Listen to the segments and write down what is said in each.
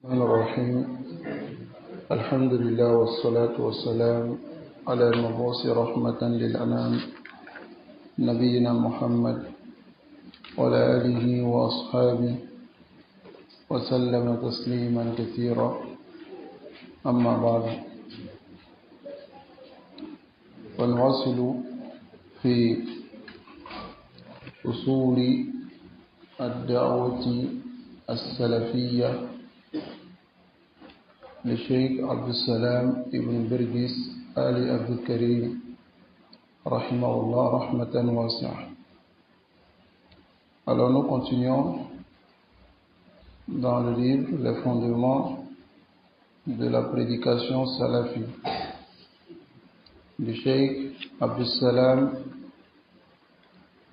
الرحمن الرحيم. الحمد لله والصلاة والسلام على المبعوث رحمة للأنام نبينا محمد وعلى آله وأصحابه وسلم تسليما كثيرا. أما بعد، فنواصل في أصول الدعوة السلفية للشيخ عبد السلام ابن برجس آل عبد الكريم رحمه الله رحمة واسعة. Alors nous continuons dans le livre Les fondements de la prédication salafi du Cheikh Abdul Salam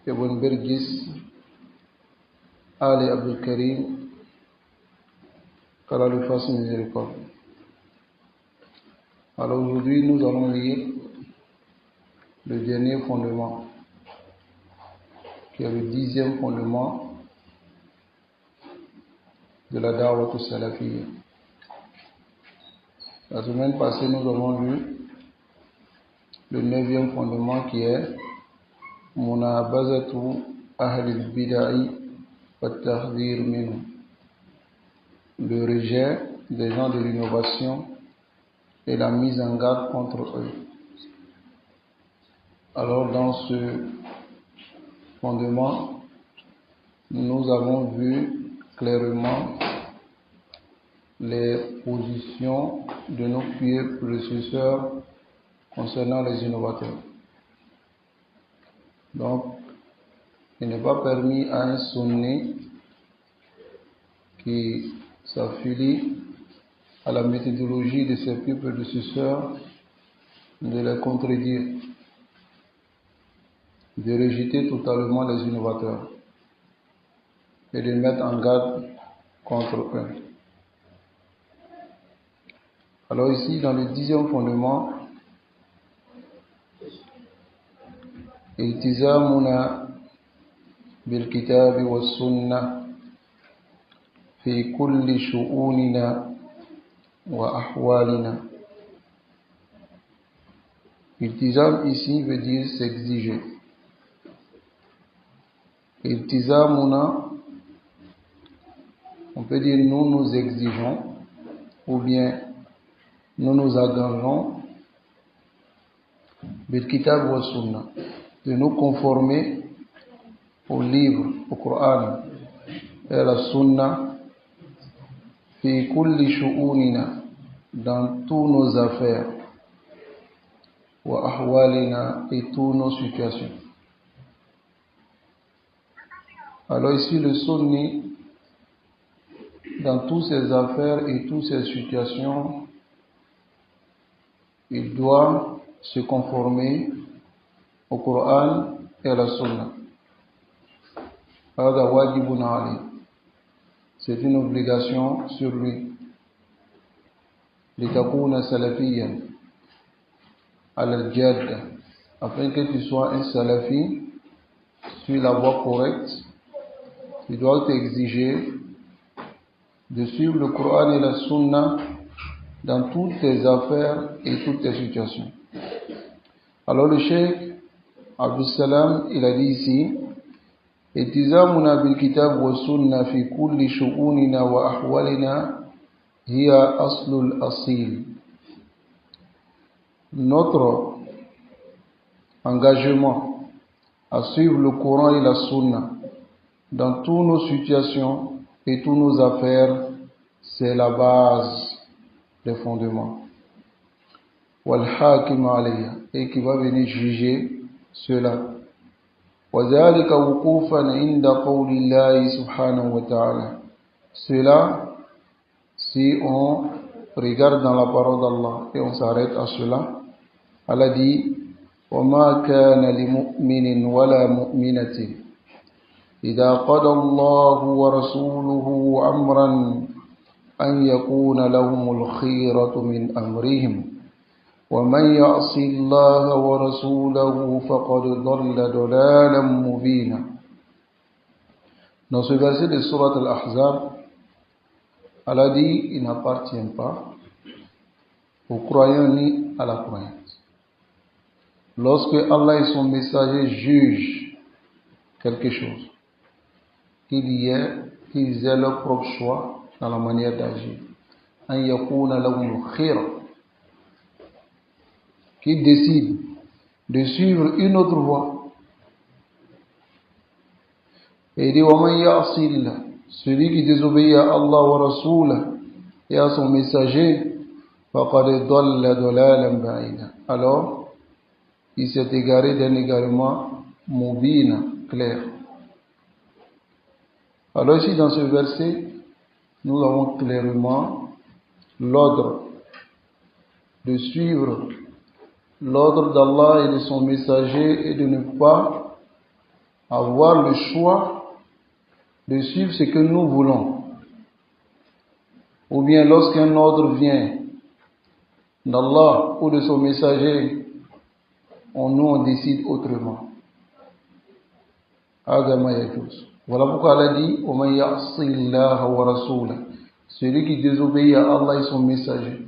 ibn Birgis Ali Abdul Karim, qu'Allah lui fasse miséricorde. Alors aujourd'hui nous allons lire le dernier fondement, qui est le 10e fondement de la Da'wat Salafiyya. La semaine passée, nous avons lu le 9e fondement, qui est Munabazatu Ahl al-Bid'ah wa Tahdhir minhu, le rejet des gens de l'innovation et la mise en garde contre eux. Alors dans ce fondement, nous avons vu clairement les positions de nos pieux prédécesseurs concernant les innovateurs. Donc, il n'est pas permis à un sunni qui s'affilie à la méthodologie de ses pieux prédécesseurs de les contredire, de rejeter totalement les innovateurs et de mettre en garde contre eux. Alors ici, dans le 10e fondement, iltizamuna bil kitabi wa sunnah fi kulli shu'unina wa ahwalina. Iltizam ici veut dire s'exiger. Iltizamuna, on peut dire nous nous exigeons, ou bien nous nous engageons bil kitab wa sunnah, de nous conformer au livre, au Coran et à la sunna, fi kulli shu'unina, dans tous nos affaires, wa ahwalina, et toutes nos situations. Alors ici le sunni, dans toutes ses affaires et toutes ses situations, il doit se conformer au Coran et à la Sunna. Hada wajibun alayh. C'est une obligation sur lui. Litakuna salafiyyan ala al-jadda, afin que tu sois un salafi sur la voie correcte. Tu dois t'exiger de suivre le Coran et la Sunna dans toutes tes affaires et toutes tes situations. Alors le Cheikh Abdul Salam, il a dit ici, iltizamuna bil kitab wa sunna fi kulli shu'unina wa ahwalina hiya aslul asil. Notre engagement à suivre le Coran et la Sunna dans toutes nos situations et toutes nos affaires, c'est la base des fondements. Wal hakim alayha, et qui va venir juger cela. Wa dhalika wuqufan inda qawli Allah subhanahu wa ta'ala. Cela, si on regarde dans la parole d'Allah et on s'arrête à cela, Allah dit: wa ma kana li mu'minin wa la mu'minatin idha qada Allahu wa rasuluhu amran an yakuna lahumul khiyaratu min amrihim وَمَنْ يَعْصِ اللَّهَ وَرَسُولَهُ فَقَدْ ضَلَّ ضَلَالًا مُبِينًا. Dans ce verset de Surat Al-Ahzab, Allah dit, il n'appartient pas aux croyants ni à la croyance. Lorsque Allah et son messager jugent quelque chose, qu'ils aient leur propre choix dans la manière d'agir. An yakuna lahum khira, qu'ils décident de suivre une autre voie. Et il dit, wa man ya'sillah, celui qui désobéit à Allah wa Rasulah et à son messager, faqad dalla dalalan ba'ida. Alors, il s'est égaré d'un égarement mubin, clair. Alors ici, dans ce verset, nous avons clairement l'ordre de suivre l'ordre d'Allah et de son messager et de ne pas avoir le choix de suivre ce que nous voulons. Ou bien lorsqu'un ordre vient d'Allah ou de son messager, on décide autrement. Voilà pourquoi Allah dit, وَمَنْ يَعْصِ اللَّهَ وَرَسُولَهُ, celui qui désobéit à Allah et son messager,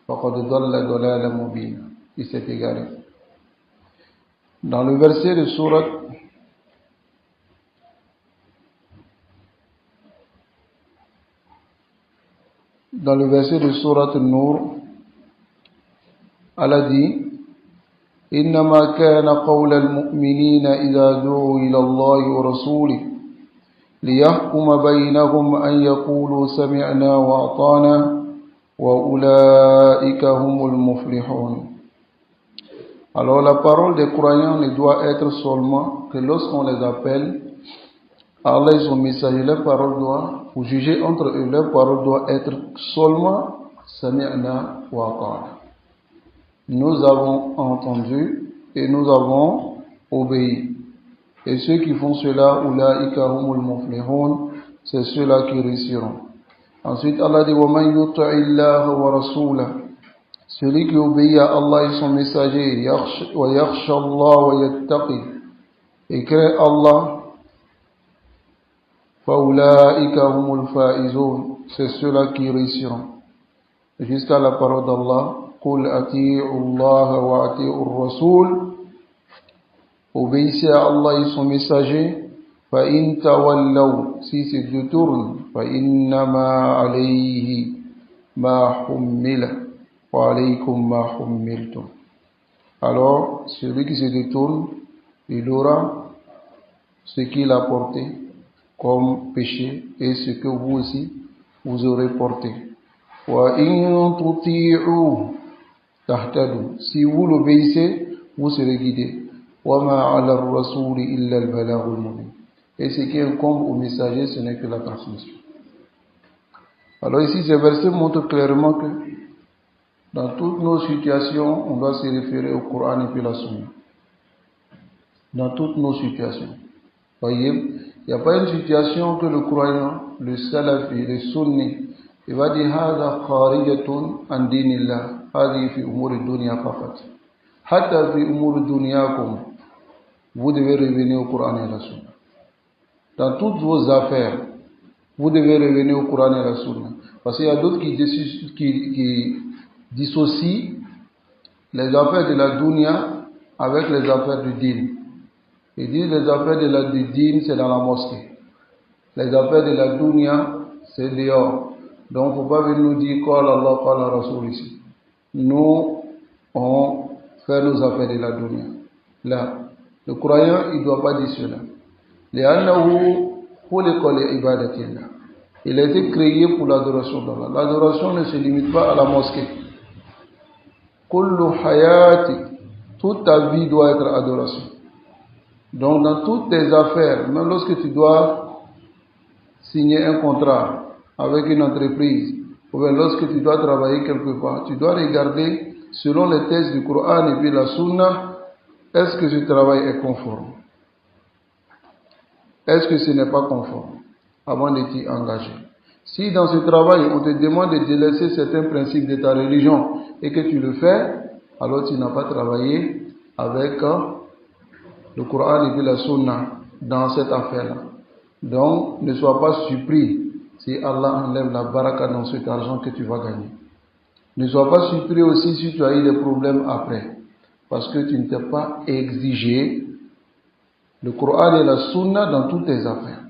فَقَدْ ضَلَّ ضَلَالًا مُبِينًا, il s'est égaré. Dans le verset de sourate An-Nur, Allah dit, إنما كان قول المؤمنين إذا دعوا إلى الله ورسوله ليحكم بينهم أن يقولوا سمعنا وأطعنا وأولئك هم المفلحون. Alors la parole des croyants ne doit être seulement que lorsqu'on les appelle à Allah et son messager, leur parole doit, pour juger entre eux, leur parole doit être seulement sami'na wa ata'na. Nous avons entendu et nous avons obéi. Et ceux qui font cela, ulaika humul muflihun, c'est ceux-là qui réussiront. Ensuite, Allah dit, wa man yuti'illaha wa rasulahu, celui qui obéit à Allah et son messager, wa yakhsha Allah wa yattaqi, et craint Allah, fa ulaika humul faizun, c'est ceux-là qui réussiront. Jusqu'à la parole d'Allah, قل أطيعوا الله وأطيعوا الرسول, obéissez à Allah et son messager. فإن تولوا, si se détournent, فإنما عليه ما حمل وعليكم ما حملتم. Alors celui qui se détourne, il aura ce qu'il a porté comme péché et ce que vous aussi vous aurez porté. وإن تطيعوا tahtadu, si vous l'obéissez, vous serez guidés. وَمَا عَلَى الرَّسُولِ إِلَّا الْبَلَاغُ الْمُبِينُ. Et ce qui incombe au messager, ce n'est que la transmission. Alors ici, ce verset montre clairement que dans toutes nos situations, on doit se référer au Coran et puis la Sunna. Dans toutes nos situations. Voyez, il n'y a pas une situation que le croyant, le salafi, le sunni, il va dire هذا خارجة عن دين الله هذه في أمور الدنيا فقط حتى في أمور دنياكم. Vous devez revenir au Coran et à la Sunna. Dans toutes vos affaires, vous devez revenir au Coran et à la Sunna. Parce qu'il y a d'autres qui dissocient les affaires de la dunya avec les affaires du din. Ils disent les affaires de la din, c'est dans la mosquée. Les affaires de la dunya, c'est dehors. Donc, il ne faut pas venir nous dire Qala Allah, Qala Rasoul ici. Nous, on fait nos affaires de la dunya. Là, le croyant, il ne doit pas dire cela. Il a été créé pour l'adoration d'Allah. L'adoration ne se limite pas à la mosquée. Kullu hayati, toute ta vie doit être adoration. Donc, dans toutes tes affaires, même lorsque tu dois signer un contrat avec une entreprise, ou bien lorsque tu dois travailler quelque part, tu dois regarder selon les textes du Coran et puis la Sunna, est-ce que ce travail est conforme? Est-ce que ce n'est pas conforme? Avant de t'y engager. Si dans ce travail, on te demande de délaisser certains principes de ta religion et que tu le fais, alors tu n'as pas travaillé avec le Coran et puis la Sunna dans cette affaire-là. Donc, ne sois pas surpris si Allah enlève la baraka dans cet argent que tu vas gagner. Ne sois pas surpris aussi si tu as eu des problèmes après, parce que tu ne t'es pas exigé le Coran et la Sunna dans toutes tes affaires.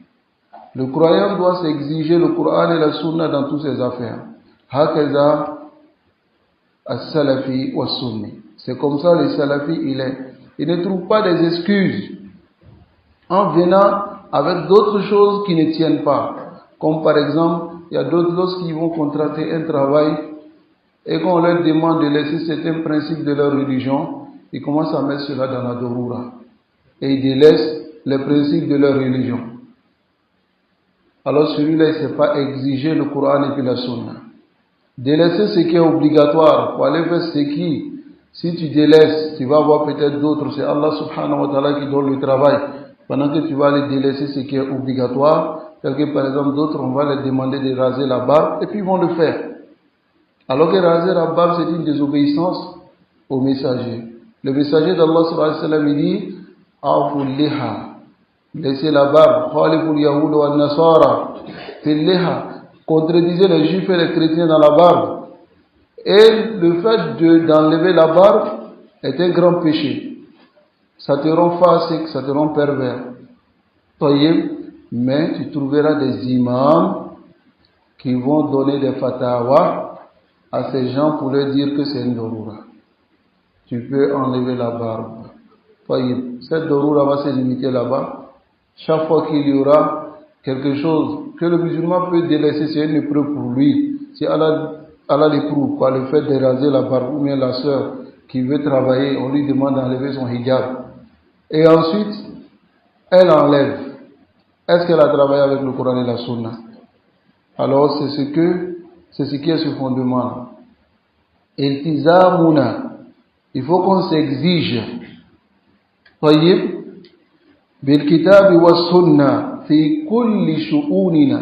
Le croyant doit s'exiger le Coran et la Sunna dans toutes ses affaires. Hakaza as-Salafi wa Sunni. C'est comme ça les Salafis, ils ne trouvent pas des excuses en venant avec d'autres choses qui ne tiennent pas. Comme par exemple, il y a d'autres lorsqu'ils vont contracter un travail et qu'on leur demande de laisser certains principes de leur religion, ils commencent à mettre cela dans la Dorura. Et ils délaissent les principes de leur religion. Alors celui-là, il ne sait pas exiger le Coran et puis la Sunna. Délaisser ce qui est obligatoire pour aller faire ce qui, si tu délaisses, tu vas avoir peut-être d'autres. C'est Allah subhanahu wa ta'ala qui donne le travail. Pendant que tu vas aller délaisser ce qui est obligatoire, tel que par exemple d'autres, on va leur demander de raser la barbe et puis ils vont le faire. Alors que raser la barbe, c'est une désobéissance au messager. Le messager d'Allah sallallahu alayhi wa sallam, il dit Aful liha, laissez la barbe. Khaliful yahoud wa nasara fil liha, contredisez les juifs et les chrétiens dans la barbe. Et le fait d'enlever la barbe est un grand péché. Ça te rend fasique, ça te rend pervers. Mais tu trouveras des imams qui vont donner des fatwas à ces gens pour leur dire que c'est une dorura. Tu peux enlever la barbe. Cette dorura va se limiter là-bas. Chaque fois qu'il y aura quelque chose que le musulman peut délaisser, c'est une épreuve pour lui. Si Allah l'éprouve, quoi, le fait de raser la barbe, ou bien la sœur qui veut travailler, on lui demande d'enlever son hijab. Et ensuite, elle enlève. Est-ce qu'elle a travaillé avec le Coran et la Sunna? Alors c'est ce qui est ce fondement. Iltizamuna. Il faut qu'on s'exige. Tayyib. Bil-kitab wa sunna fi kulli shu'unina.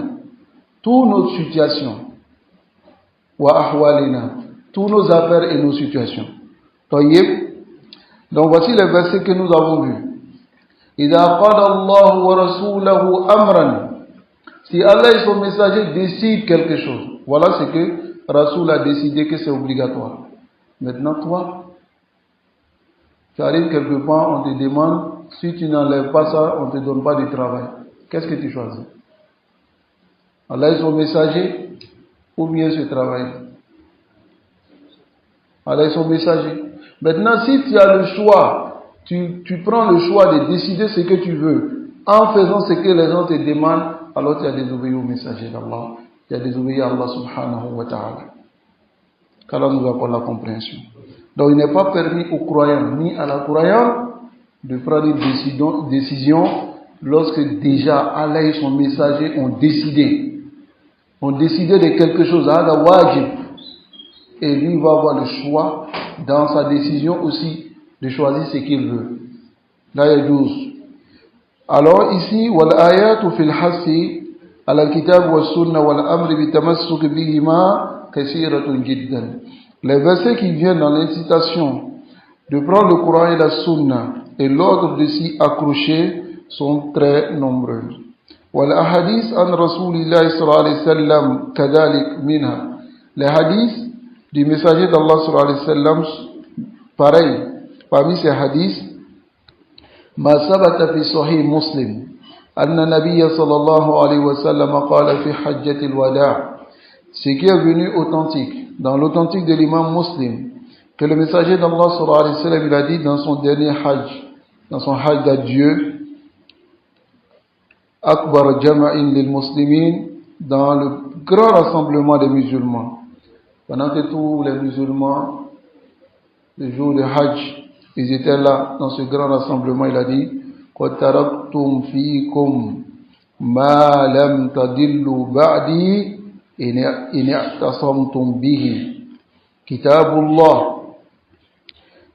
Toutes nos situations. Wa ahwalina. Toutes nos affaires et nos situations. Tayyib. Donc voici les versets que nous avons vus. Idha qada Allah wa rasulahu amran. Si Allah et son messager décident quelque chose, voilà ce que Rasoul a décidé que c'est obligatoire. Maintenant, toi, tu arrives quelque part, on te demande, si tu n'enlèves pas ça, on ne te donne pas de travail. Qu'est-ce que tu choisis? Allah et son messager ou bien ce travail? Allah et son messager. Maintenant, si tu as le choix, tu prends le choix de décider ce que tu veux, en faisant ce que les gens te demandent, alors tu as désobéi au messager d'Allah, tu as désobéi à Allah subhanahu wa ta'ala. Qu'Allah nous accorde la compréhension. Donc il n'est pas permis aux croyants ni à la croyante de prendre une décision lorsque déjà Allah et son messager ont décidé. Ont décidé de quelque chose, hada wajib. Et lui va avoir le choix dans sa décision aussi de choisir ce qu'il veut. Là il y a 12. Alors ici, wal ayatu fil hassi ala al-kitab wa sunna wal amri bi tamassuk bihima kathiratun jiddan. Les versets qui viennent dans l'incitation de prendre le Coran et la sunna et l'ordre de s'y accrocher sont très nombreux. Wal ahadith an Rasulillah sallallahu alayhi wa sallam kadhalik minha. Les hadiths du messager d'Allah sallallahu alayhi wa sallam, pareil, parmi ces hadiths, ما ثبت في صحيح مسلم أن النبي صلى الله عليه وسلم قال في حجة الوداع. Ce qui est venu authentique, dans l'authentique de l'imam Muslim, que le messager d'Allah sallallahu alayhi wa sallam il a dit dans son dernier hajj, dans son hajj d'adieu, Akbar jama'in lil muslimin, dans le grand rassemblement des musulmans. Pendant que tous les musulmans, le jour de hajj, ils étaient là dans ce grand rassemblement. Il a dit قَدْ تَرَكْتُمْ فِيكُمْ مَا لَمْ تَضِلُّوا بَعْدِي إِنِ اعْتَصَمْتُمْ بِهِ كِتَابُ اللَّهِ.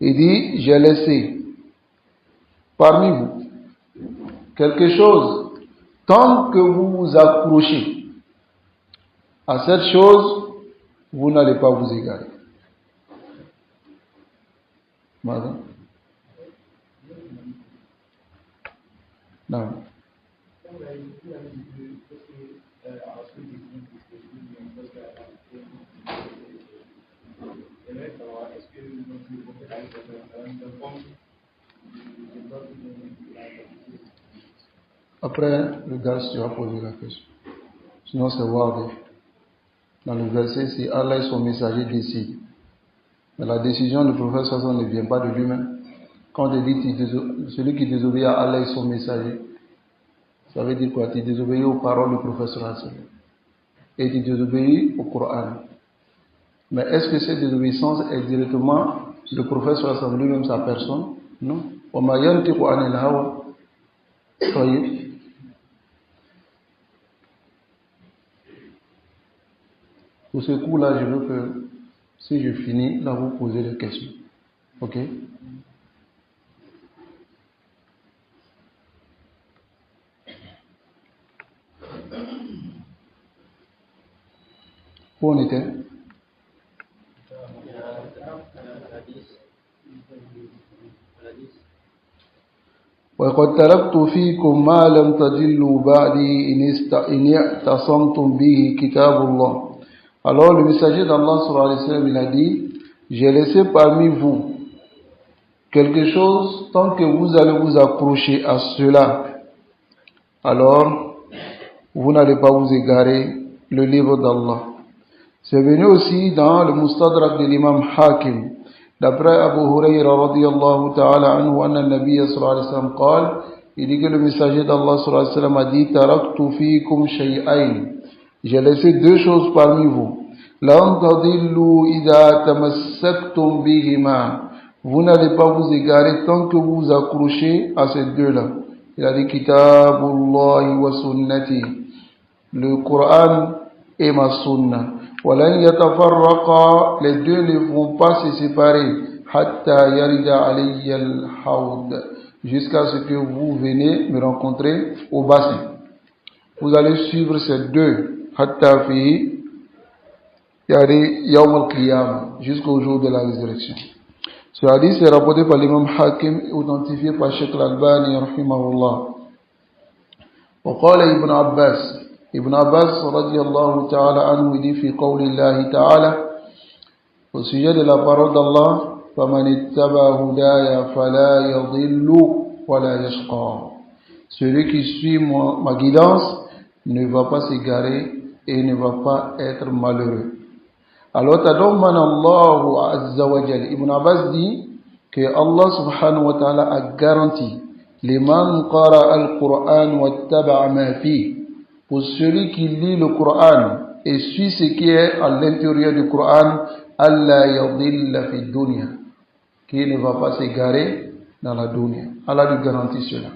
Il dit, j'ai laissé parmi vous quelque chose, tant que vous vous accrochez à cette chose, vous n'allez pas vous égarer. Madame. Non. Après, le gars, tu vas poser la question. Sinon, c'est Wadi. Dans le verset, c'est Allah et son messager décident. Mais la décision du prophète sallallahu alayhi wa sallam ne vient pas de lui-même. Quand on dit celui qui désobéit à Allah et son messager, ça veut dire quoi? Tu désobéis aux paroles du prophète sallallahu alayhi wa sallam. Et tu désobéis au Coran. Mais est-ce que cette désobéissance est directement le prophète sallallahu alayhi wa sallam lui-même, sa personne? Non. وَمَا يَنْتِقُ عَنِ الْهَوَى. Soyez. Pour ce coup-là, je veux que, si je finis, là, vous posez des questions. Ok? Où on était? وَقَدْ تَرَكْتُ فِيكُمْ مَا لَمْ تَضِلُّوا بَعْدِي إِنِ اعْتَصَمْتُمْ بِهِ كِتَابُ اللَّهِ. Alors le messager d'Allah sallallahu alayhi wa sallam, il a dit, j'ai laissé parmi vous quelque chose, tant que vous allez vous accrocher à cela, alors vous n'allez pas vous égarer, le livre d'Allah. C'est venu aussi dans le Mustadrak de l'imam Hakim, d'après Abu Hurayra radiyallahu ta'ala anhu, anna nabiyya sallallahu alayhi wa sallam qala, il dit que le messager d'Allah sallallahu alayhi wa sallam a dit, taraktu fikum shay'ayn. J'ai laissé deux choses parmi vous. Lan tadillu idha tamassaktum bihima. Vous n'allez pas vous égarer tant que vous vous accrochez à ces deux-là. Il a dit Kitabullahi wa sunnati. Le Coran et ma sunna. Walan yatafarraqa. Les deux ne vont pas se séparer. Hatta yarida alayya al-hawd. Jusqu'à ce que vous venez me rencontrer au bassin. Vous allez suivre ces deux. Hatta fi yawm al-qiyamah, jusqu'au jour de la résurrection. Ce hadith est rapporté par l'imam Hakim, authentifié par Sheikh Al-Albani rahimahullah. وقال ابن Abbas رضي الله تعالى عنه dit في قول الله تعالى, au sujet de la parole d'Allah, فمن اتبع هدايا فلا يضل ولا يشقى. Celui qui suit ma guidance ne va pas s'égarer et ne va pas être malheureux. Alors, tadamman Allahu azza wa jal. Ibn Abbas dit que Allah subhanahu wa ta'ala a garanti liman qara al-Qur'an wa taba'a ma fi. Pour celui qui lit le Coran et suit ce qui est à l'intérieur du Coran, Allah yadilla fi dunya, qui ne va pas s'égarer dans la dunya. Allah lui garantit cela.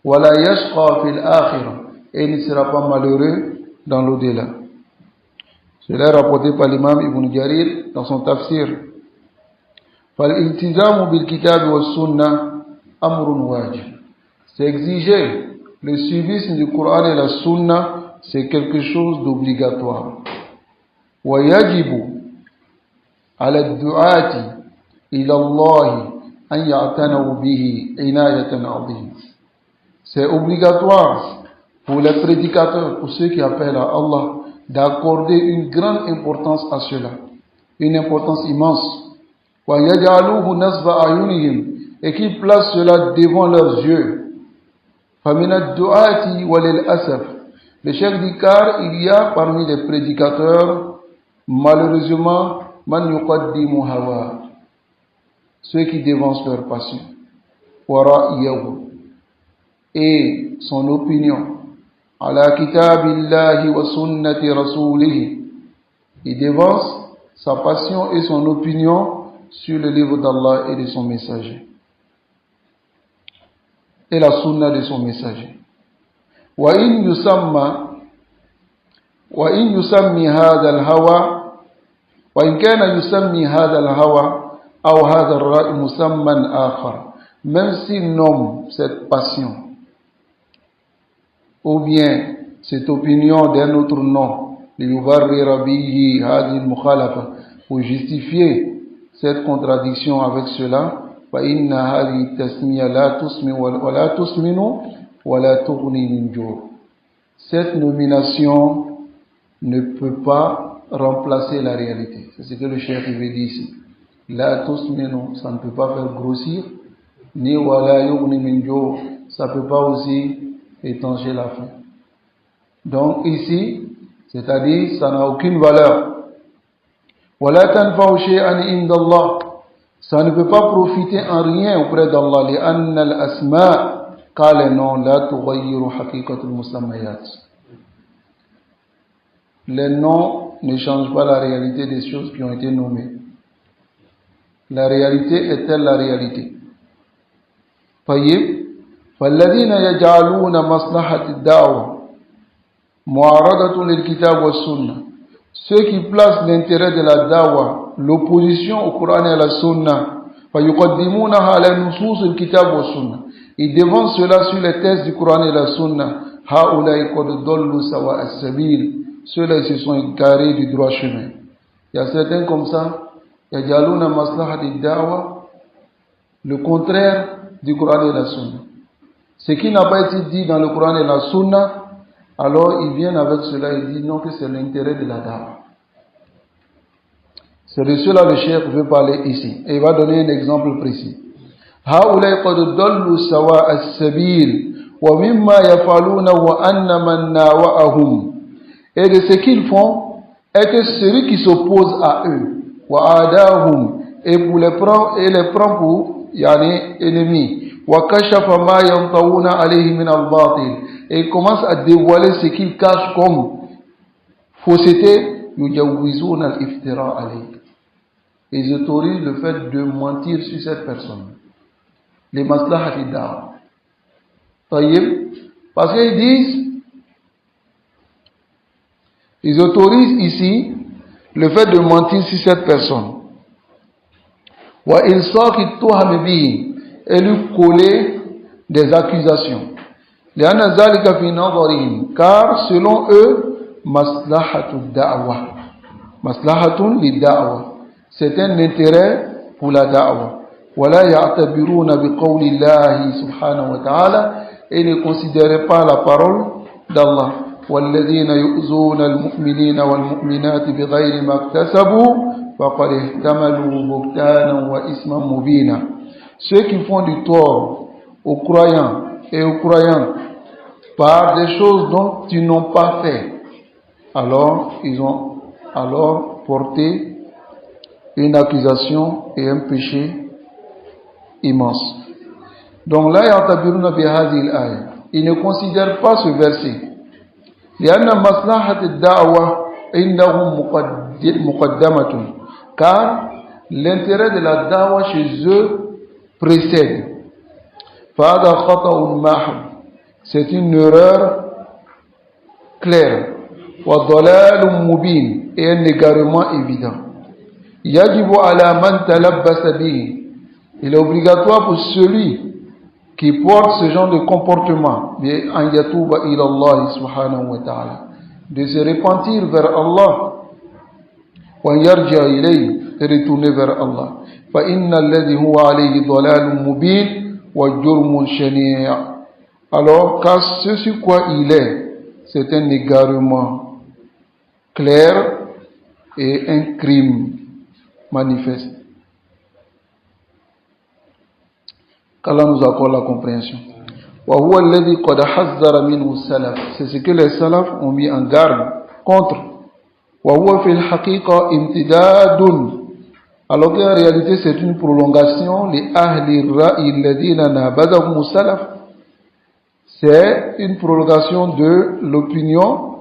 Wa la yashqa fil akhirah, et il ne sera pas malheureux dans l'au-delà. Cela est rapporté par l'imam Ibn Jarir dans son tafsir. فَالْإِلْتِزَامُ بِالْكِتَابِ وَالسُّنَّةِ أَمْرٌ وَاجِبٌ. C'est exiger le suivisme du Coran et la Sunna, c'est quelque chose d'obligatoire. وَيَجِبُ عَلَى الدُّعَاةِ إِلَى اللَّهِ أَنْ يَعْتَنَوْا بِهِ عِنَايَةً عَظِيمًا. C'est obligatoire pour les prédicateurs, pour ceux qui appellent à Allah, d'accorder une grande importance à cela, une importance immense. وَيَجْعَلُوهُ نَصْبَ أَعْيُنِهِمْ, et qui placent cela devant leurs yeux. فَمِنَ الدُّعَاةِ وَلِلْأَسَفِ. Le chef dit, car il y a parmi les prédicateurs, malheureusement, مَنْ يُقَدِّمُ هَوَى, ceux qui dévancent leur passion, وَرَأْيَهُ, et son opinion, ala kitabillahi wa sunnati rasulihi, il dévance sa passion et son opinion sur le livre d'Allah et de son messager et la sunna de son messager. Wa in yusammi hadha al-hawa, wa in kana yusammi hadha al-hawa aw hadha ar-ra'i musamman akhar, même s'il nomme cette passion ou bien cette opinion d'un autre nom, pour justifier cette contradiction avec cela, cette nomination ne peut pas remplacer la réalité. C'est ce que le cheikh veut dire ici. La tusminu, ça ne peut pas faire grossir, ni wala yughni min ju', ça ne peut pas aussi étancher la faim. Donc ici, c'est-à-dire, ça n'a aucune valeur. Wala tanfa'u shay'an inda Allah, ça ne peut pas profiter en rien auprès d'Allah. Li'anna al-asma', car les noms la tughayyiru haqiqatul musammayat. Les noms ne changent pas la réalité des choses qui ont été nommées. La réalité est-elle la réalité? طيب فالذين يجعلون مصلحة الدعوة معارضة للكتاب والسنة, ceux qui placent l'intérêt de la da'wah, l'opposition au Coran et à la Sunna, فيقدمونها على نصوص الكتاب والسنة, ils dévancent cela sur les textes du Coran et la Sunna. هؤلاء قد ضلوا سواء السبيل, ceux-là se sont égarés du droit chemin. Il y a certains comme ça, يجعلون مصلحة الدعوة, le contraire du Coran et la Sunna. Ce qui n'a pas été dit dans le Coran et la Sunna, alors ils viennent avec cela et disent non, que c'est l'intérêt de la da'wah. C'est de cela que le cheikh veut parler ici. Et il va donner un exemple précis. هؤلاء قد ضلوا سواء السبيل ومما يفعلونه أن من ناوأهم. Et de ce qu'ils font est que celui qui s'oppose à eux, وعاداهم, et les prend pour ennemis, وكشف ما ينطوون عليه من الباطل, et commence à dévoiler ce qu'ils cachent comme fausseté, يجوزون الافتراء عليه. Ils autorisent le fait de mentir sur cette personne. Les maslahat ad-da'wa. طيب, parce qu'ils disent, ils autorisent ici le fait de mentir sur cette personne. وإلصاق التهم به, et lui coller des accusations. لأن ذلك في نظرهم, car selon eux, مصلحة الدعوة, مصلحة للدعوة, c'est un intérêt pour la da'wah. ولا يعتبرون بقول الله سبحانه وتعالى, et ne considèrent pas la parole d'Allah. والذين يؤذون المؤمنين والمؤمنات بغير ما اكتسبوا فقد احتملوا بهتانا وإثما مبينا. Ceux qui font du tort aux croyants et aux croyantes par des choses dont ils n'ont pas fait, alors ils ont alors porté une accusation et un péché immense. Donc là, ils ne considèrent pas ce verset. لأن مصلحة الدعوة عندهم مقدمة, car l'intérêt de la da'wah chez eux précède. فهذا خطأ محض, c'est une erreur claire. وضلال مبين, et un égarement évident. يجب على من تلبس به, il est obligatoire pour celui qui porte ce genre de comportement, an yatuba ila Allah subhanahu wa ta'ala, de se repentir vers Allah, wa yarja ilayhi, et retourner vers Allah. Fa inna alladhi huwa alayhi dalalun mubin wa jurmun shani'. Alors, car ce sur quoi il est, c'est un égarement clair et un crime manifeste. qu'Allah nous accorde la compréhension. C'est ce que les salafs ont mis en garde contre. Alors qu'en réalité c'est une prolongation. C'est une prolongation de l'opinion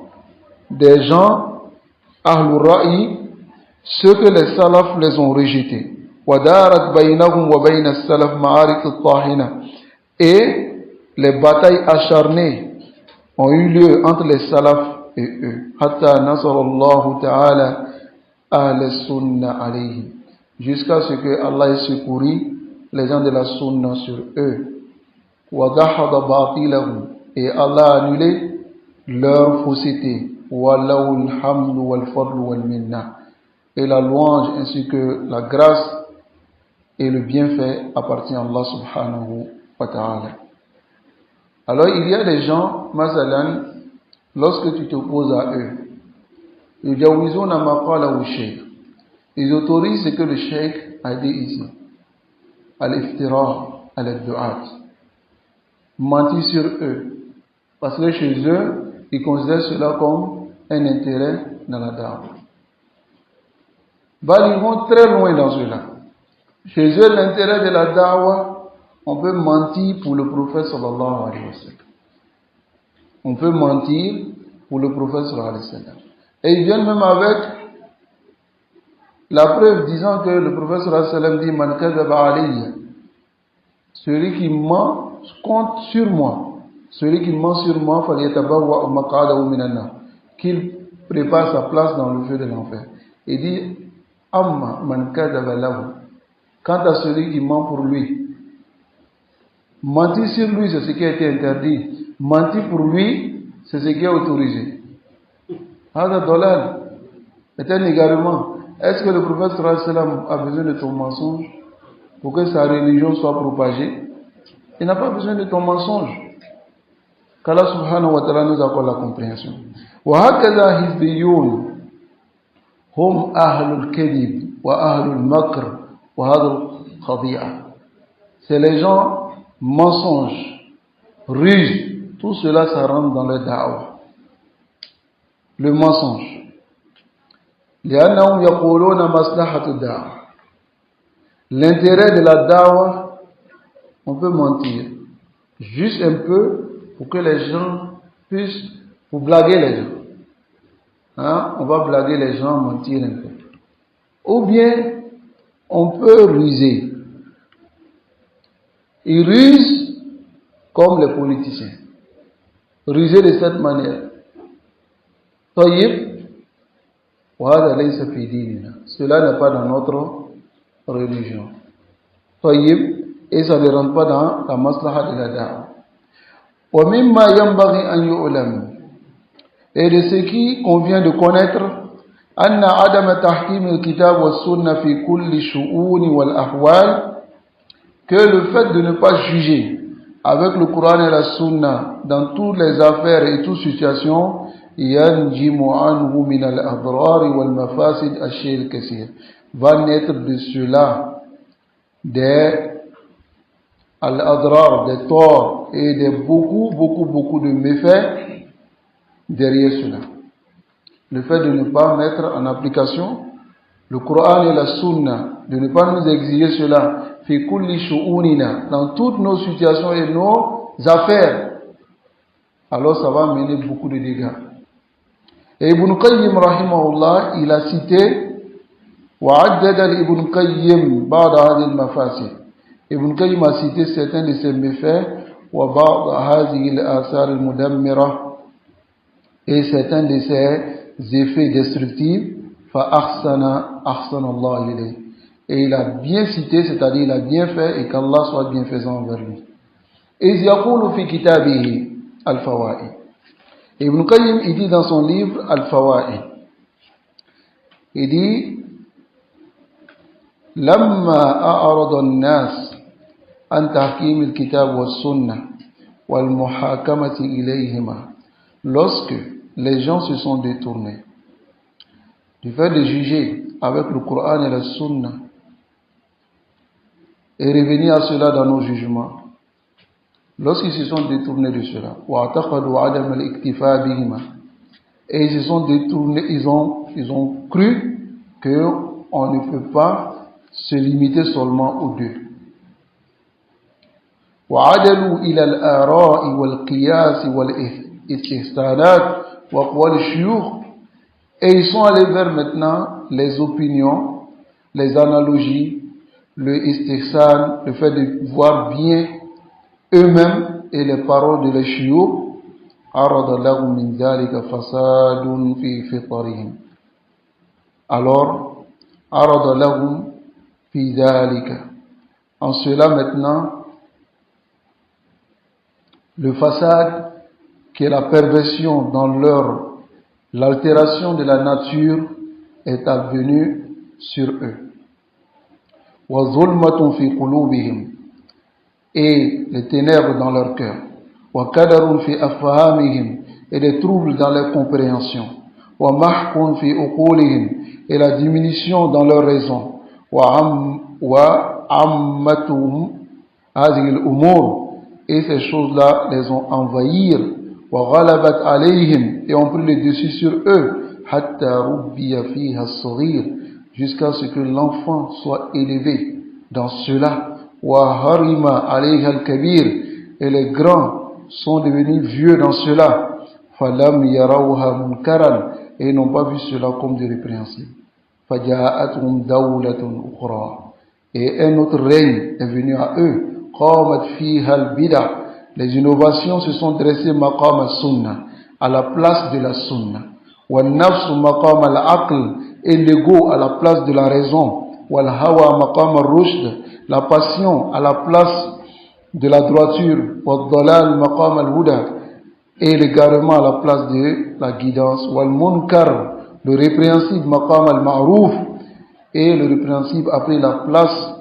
des gens Ahlul Ra'i, ceux que les salafs les ont rejetés. Et les batailles acharnées ont eu lieu entre les salafs et eux. Jusqu'à ce que Allah ait secouru les gens de la sunna sur eux. Et Allah a annulé leur fausseté. Et la louange ainsi que la grâce et le bienfait appartient à Allah subhanahu wa ta'ala. Alors il y a des gens, masalan, lorsque tu t'opposes à eux, ils autorisent ce que le cheikh a dit ici. Al-iftira, al-du'at. Mentir sur eux. Parce que chez eux, ils considèrent cela comme un intérêt dans la da'wah. Ils vont très loin dans cela. Chez eux, l'intérêt de la da'wah, on peut mentir pour le prophète sallallahu alayhi wa sallam. On peut mentir pour le prophète sallallahu alayhi wa sallam. Et ils viennent même avec la preuve disant que le prophète sallallahu alayhi wa sallam dit Man kadhaba alayya, celui qui ment compte sur moi. Celui qui ment sur moi, falyatabawwa maq'adahu minan nar, qu'il prépare sa place dans le feu de l'enfer. Il dit Amma man kadhaba lahu, quant à celui qui ment pour lui. Mentir sur lui, c'est ce qui a été interdit. Mentir pour lui, c'est ce qui est autorisé. Hada dolal, c'est un égarement. Est-ce que le prophète sallallahu alayhi wa sallam a besoin de ton mensonge pour que sa religion soit propagée? Il n'a pas besoin de ton mensonge. Qu'Allah subhanahu wa ta'ala nous accorde la compréhension. وهكذا حزبيون هم أهل الكذب وأهل المكر وهذا الخديعة. C'est les gens mensonges, ruses, tout cela ça rentre dans le da'wah. Le mensonge. لأنهم يقولون مصلحة الدعوة. L'intérêt de la da'wah, on peut mentir juste un peu pour que les gens puissent, pour blaguer les gens. Hein? On va blaguer les gens, mentir un peu. Ou bien, on peut ruser. Ils rusent comme les politiciens. Ruser de cette manière. Tayyib, cela n'est pas dans notre religion. Tayyib, et ça ne rentre pas dans la maslaha de la da'wah. وَمِمَّا يَنْبَغِي أَنْ يُعْلَمُ. Et de ce qui convient de connaître أَنَّ عَدَمَ تَحْكِيمِ الْكِتَابِ وَالسُّنَّةِ فِي كُلِّ شُؤُونِ وَالْأَحْوَالِ, que le fait de ne pas juger avec le Coran et la Sunna dans toutes les affaires et toutes situations, يَنْجِمُ عَنْهُ مِنَ الْأَضْرَارِ وَالْمَفَاسِدِ الشَّيْءِ الْكَثِيرِ, va naître de cela des al-adrar, des torts et des beaucoup de méfaits derrière cela. Le fait de ne pas mettre en application le Coran et la Sunna, de ne pas nous exiger cela, fi kulli shu'unina, dans toutes nos situations et nos affaires, alors ça va mener beaucoup de dégâts. Et Ibn Qayyim rahimahullah, il a cité وعدد ابن قيم بعض هذه المفاسد. Ibn Qayyim a cité certains de ces méfaits وبعض هذه الآثار المدمرة, et certains de ces effets destructifs. فأحسن الله إليه, et il a bien cité, c'est-à-dire il a bien fait, et qu'Allah soit bienfaisant envers lui. إذ يقول في كتابه الفوائد. Ibn Qayyim, il dit dans son livre Al-Fawaid, il dit لما أعرض الناس عن تحكيم الكتاب والسنة والمحاكمة إليهما, lorsque les gens se sont détournés du fait de juger avec le Coran et la Sunna et revenir à cela dans nos jugements, lorsqu'ils se sont détournés de cela, وَاعْتَقَدُوا عَدَمَ الْإِكْتِفَاءِ بِهِمَا, et ils se sont détournés, ils ont cru qu'on ne peut pas se limiter seulement aux deux. وعدلوا إلى الآراء والقياس والاستحسانات وأقوال الشيوخ, et ils sont allés vers maintenant les opinions, les analogies, le istihsan, le fait de voir bien eux-mêmes et les paroles de les shiyukh. عرض لهم من ذلك فساد في فطرهم, alors عرض لهم في ذلك, en cela maintenant le fasad, qui est la perversion dans l'altération de la nature, est advenue sur eux. وَظُلْمَةٌ فِي قُلُوبِهِمْ, et les ténèbres dans leur cœur. وَكَدَرٌ فِي أَفْهَامِهِمْ, et des troubles dans leur compréhension. ومحق في عقولهم et la diminution dans leur raison. وعمتهم هذه الأمور et ces choses-là les ont envahir. وغلبت عليهم et ont pris le dessus sur eux. حتى ربي فيها الصغير jusqu'à ce que l'enfant soit élevé dans cela. وهرم عليها الكبير et les grands sont devenus vieux dans cela. فلم يروها منكرا et n'ont pas vu cela comme des répréhensibles. فجاءتهم دولة أخرى et un autre règne est venu à eux. قامت فيها البدع les innovations se sont dressées مقام السنة à la place de la sunna. والنفس مقام العقل et l'ego à la place de la raison. والهوى مقام الرشد la passion à la place de la droiture. والضلال مقام الهدى et l'égarement à la place de la guidance. والمنكر le répréhensible maqam al-ma'rouf et le répréhensible a pris la place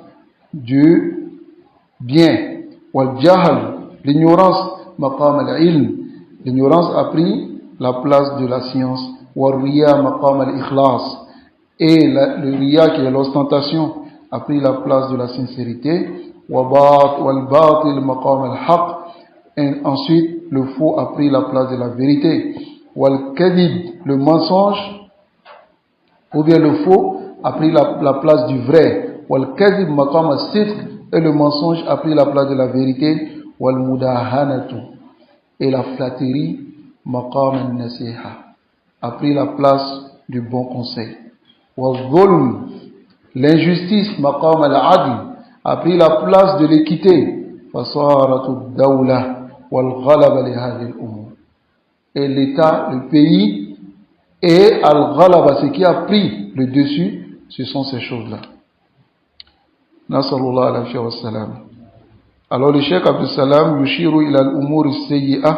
du bien. Wal-jahl l'ignorance maqam al-ilm l'ignorance a pris la place de la science. Wal-riya maqam al-ikhlas et le riya qui est l'ostentation a pris la place de la sincérité. Wal-batil maqam al-haq et ensuite le faux a pris la place de la vérité. Wal-kadhib le mensonge ou bien le faux a pris la place du vrai. Wal-kadhib maqam as-sidq et le mensonge a pris la place de la vérité. Wal-mudahanatu et la flatterie maqam an-nasiha a pris la place du bon conseil. Wal-zulm l'injustice maqam al-adl a pris la place de l'équité. Fasaratu ad-dawla wal-ghalaba li hadhihi al-umur et l'État, le pays et al-ghalaba, ce qui a pris le dessus, ce sont ces choses-là. Nasallallahu alayhi wa sallam. Alors le Cheikh Abdul Salam yushiru ila al-umur as-sayyi'ah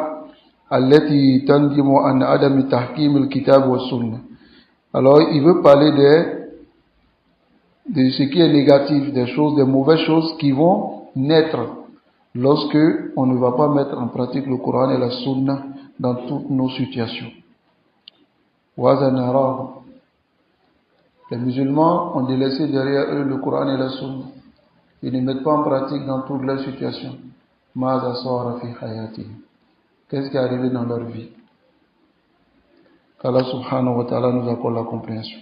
allati tandimu an adam tahkim al-kitab wa sunnah. Alors il veut parler de ce qui est négatif, des choses, des mauvaises choses qui vont naître lorsque on ne va pas mettre en pratique le Coran et la Sunna dans toutes nos situations. Les musulmans ont délaissé derrière eux le Coran et la Sunna. Ils ne mettent pas en pratique dans toutes leurs situations. Qu'est-ce qui est arrivé dans leur vie? Qu'Allah subhanahu wa ta'ala nous accorde la compréhension.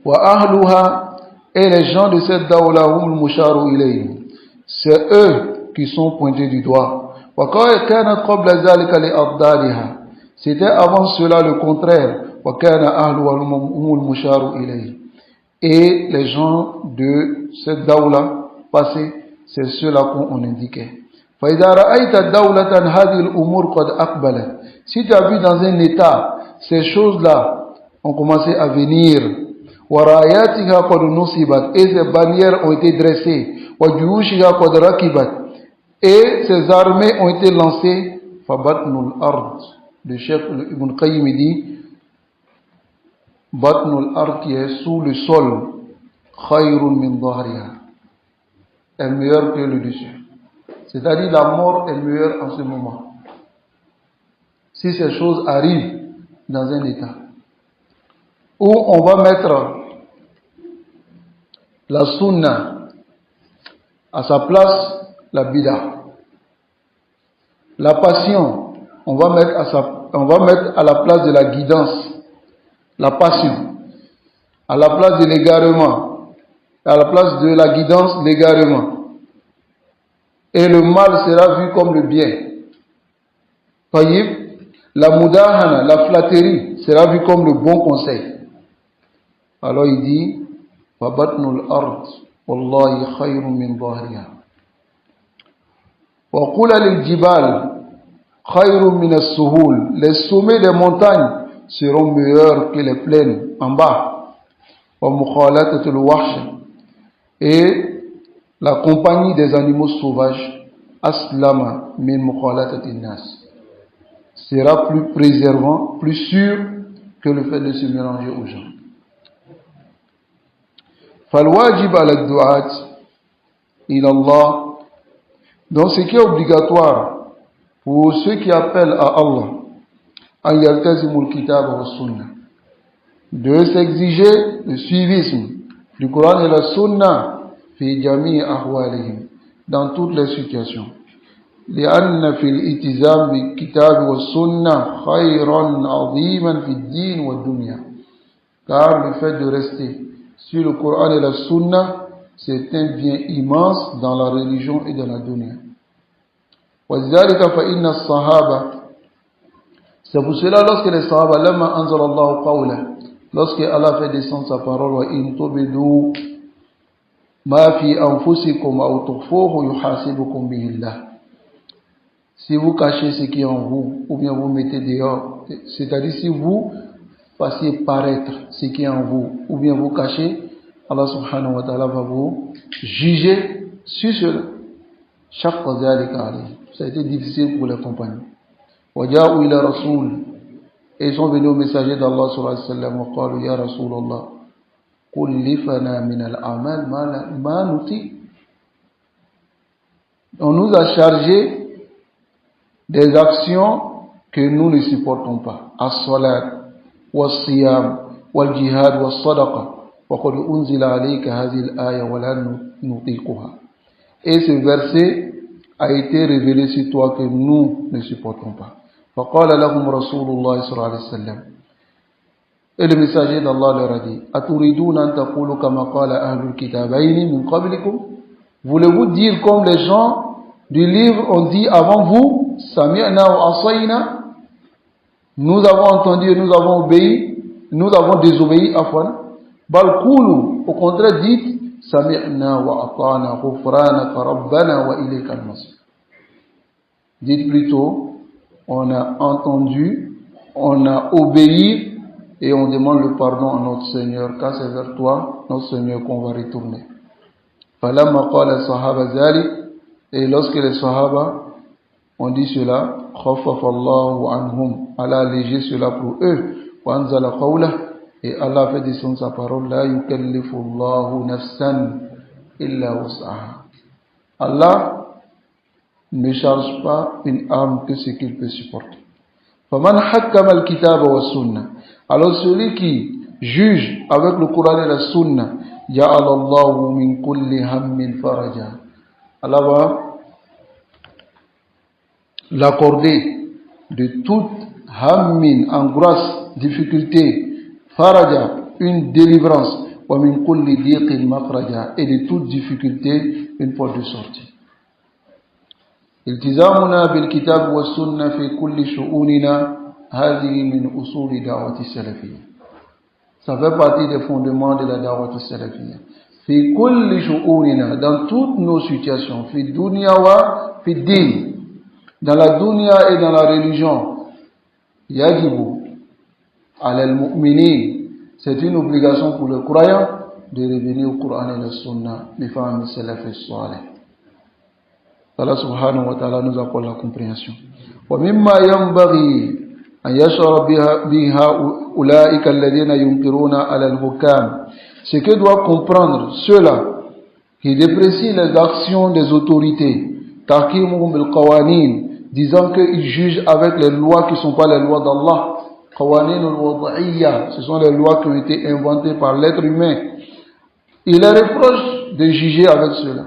Wa ahluha et les gens de cette dawla hum musharu ilayhim. C'est eux qui sont pointés du doigt. Wa kana qabla zalika li afdaliha. C'était avant cela le contraire. Wa kana ahluha hum musharu ilayhim. Et les gens de cette dawla passée, c'est ceux-là qu'on indiquait. Fa idha ra'aita dawlatan hadhihi al-umur qad aqbalat. Si tu as vu dans un état, ces choses-là ont commencé à venir. وراياتها قد نصبت et ces bannières ont été dressées وجيوشها قد ركبت et ces armées ont été lancées فبطن الأرض le chef Ibn Qayyim dit بطن الأرض qui est sous le sol خير من ظهرها est meilleur que le dessus, c'est-à-dire la mort est meilleure en ce moment si ces choses arrivent dans un état où on va mettre la sunna à sa place, la bid'a. La passion, on va mettre à la place de la guidance, la passion. À la place de l'égarement, à la place de la guidance, l'égarement. Et le mal sera vu comme le bien. Taïb, la mudahana, la flatterie, sera vue comme le bon conseil. Alors il dit فَبَطْنُ الْأَرْضِ وَاللَّهِ خَيْرٌ مِنْ ظَهْرِهَا وَقُلَ لِلْجِبَالِ خَيْرٌ مِنَ السُّهُولِ. Les sommets des montagnes seront meilleurs que les plaines en bas. وَمُخَالَطَةُ الْوَحْشِ et la compagnie des animaux sauvages أَسْلَمَ مِنْ مُخَالَطَةِ النَّاسِ sera plus préservant, plus sûr que le fait de se mélanger aux gens. فالواجب على الدعاة إلى الله. Donc ce qui est obligatoire pour ceux qui appellent à Allah an yaltazimul kitab wa sunnah, de s'exiger le suivisme du Coran et la Sunna fi jami' ahwalihim, dans toutes les situations. لأن في الالتزام بالكتاب والسنة خيرا عظيما في الدين والدنيا. Car le fait de rester sur le Coran et la Sunna, c'est un bien immense dans la religion et dans la dunya. وذلك فإن الصحابة, c'est pour cela lorsque les Sahaba, لما أنزل الله قوله, lorsque Allah fait descendre sa parole, وإن تبدوا ما في أنفسكم أو تخفوه يحاسبكم به الله. Si vous cachez ce qui est en vous, ou bien vous mettez dehors, c'est-à-dire si vous fassiez paraître ce qui est en vous, ou bien vous cachez, Allah subhanahu wa ta'ala va vous juger sur cela. Chaque fois, ça a été difficile pour les compagnons. وَجَاءُوا إِلَى رَسُولٍ, et ils sont venus au messager d'Allah sallallahu alayhi wa sallam, وَقَالُوا يَا رَسُولَ اللَّهِ كُلِّفَنَا مِنَ الْأَعْمَالِ مَا نُطِيقُ. On nous a chargé des actions que nous ne supportons pas. As-salat, was-siyam, wal-jihad, was-sadaqa. وَقَدْ أُنزِلَ عَلَيْكَ هَذِهِ الْآيَةُ وَلَا نُطِيقُهَا. Et ce verset a été révélé sur toi que nous ne supportons pas. فَقَالَ لَهُمْ رَسُولُ اللَّهِ صلى الله عليه وسلم. Et le messager d'Allah leur a dit, أَتُرِيدُونَ أَن تَقُولُوا كَمَا قَالَ أَهْلُ الْكِتَابَيْنِ مِنْ قَبْلِكُمْ. Voulez-vous dire comme les gens du livre ont dit avant vous, Sami'na wa asayna, nous avons entendu et nous avons obéi, nous avons désobéi, afwan. Bal qulu, au contraire dites, Sami'na wa ata'na ghufranaka rabbana wa ilayka al-masir. Dites plutôt, on a entendu, on a obéi et on demande le pardon à notre Seigneur, car c'est vers toi, notre Seigneur, qu'on va retourner. Falamma qala sahaba zalik, et lorsque les Sahaba ont dit cela, khaffafa Allahu anhum, Allah a allégé cela pour eux, wa anzala qawlah, et Allah fait descendre sa parole, la yukallifu Allahu nafsan illa wus'aha. Allah ne charge pas une âme que ce qu'il peut supporter. Faman hakkama al-kitaba wa sunnah. Alors celui qui juge avec le Coran et la Sunna, ja'ala Allahu min kulli hammin faraja. Allah va l'accorder de toute hammin, angoisse, difficulté, faraja, une délivrance, wa min kulli diqin makhraja, et de toute difficulté, une porte de sortie. التزامنا بالكتاب والسنة في كل شؤوننا هذه من أصول دعوة السلفية. Ça fait partie des fondements de la da'wat salafiyya. في كل شؤوننا, dans toutes nos situations, في الدنيا وفي الدين, dans la dunya et dans la religion. يجب على المؤمنين, c'est une obligation pour les croyants de revenir au Coran et la Sunna بفهم السلف الصالح. Allah subhanahu wa ta'ala nous accorde la compréhension. ومما ينبغي أن يشعر بها أولئك الذين ينكرون على الحكام. Ce que doivent comprendre ceux-là qui déprécient les actions des autorités, تحكيمهم بالقوانين, disant qu'ils jugent avec les lois qui ne sont pas les lois d'Allah. قوانين الوضعية, ce sont les lois qui ont été inventées par l'être humain. Il les reproche de juger avec cela.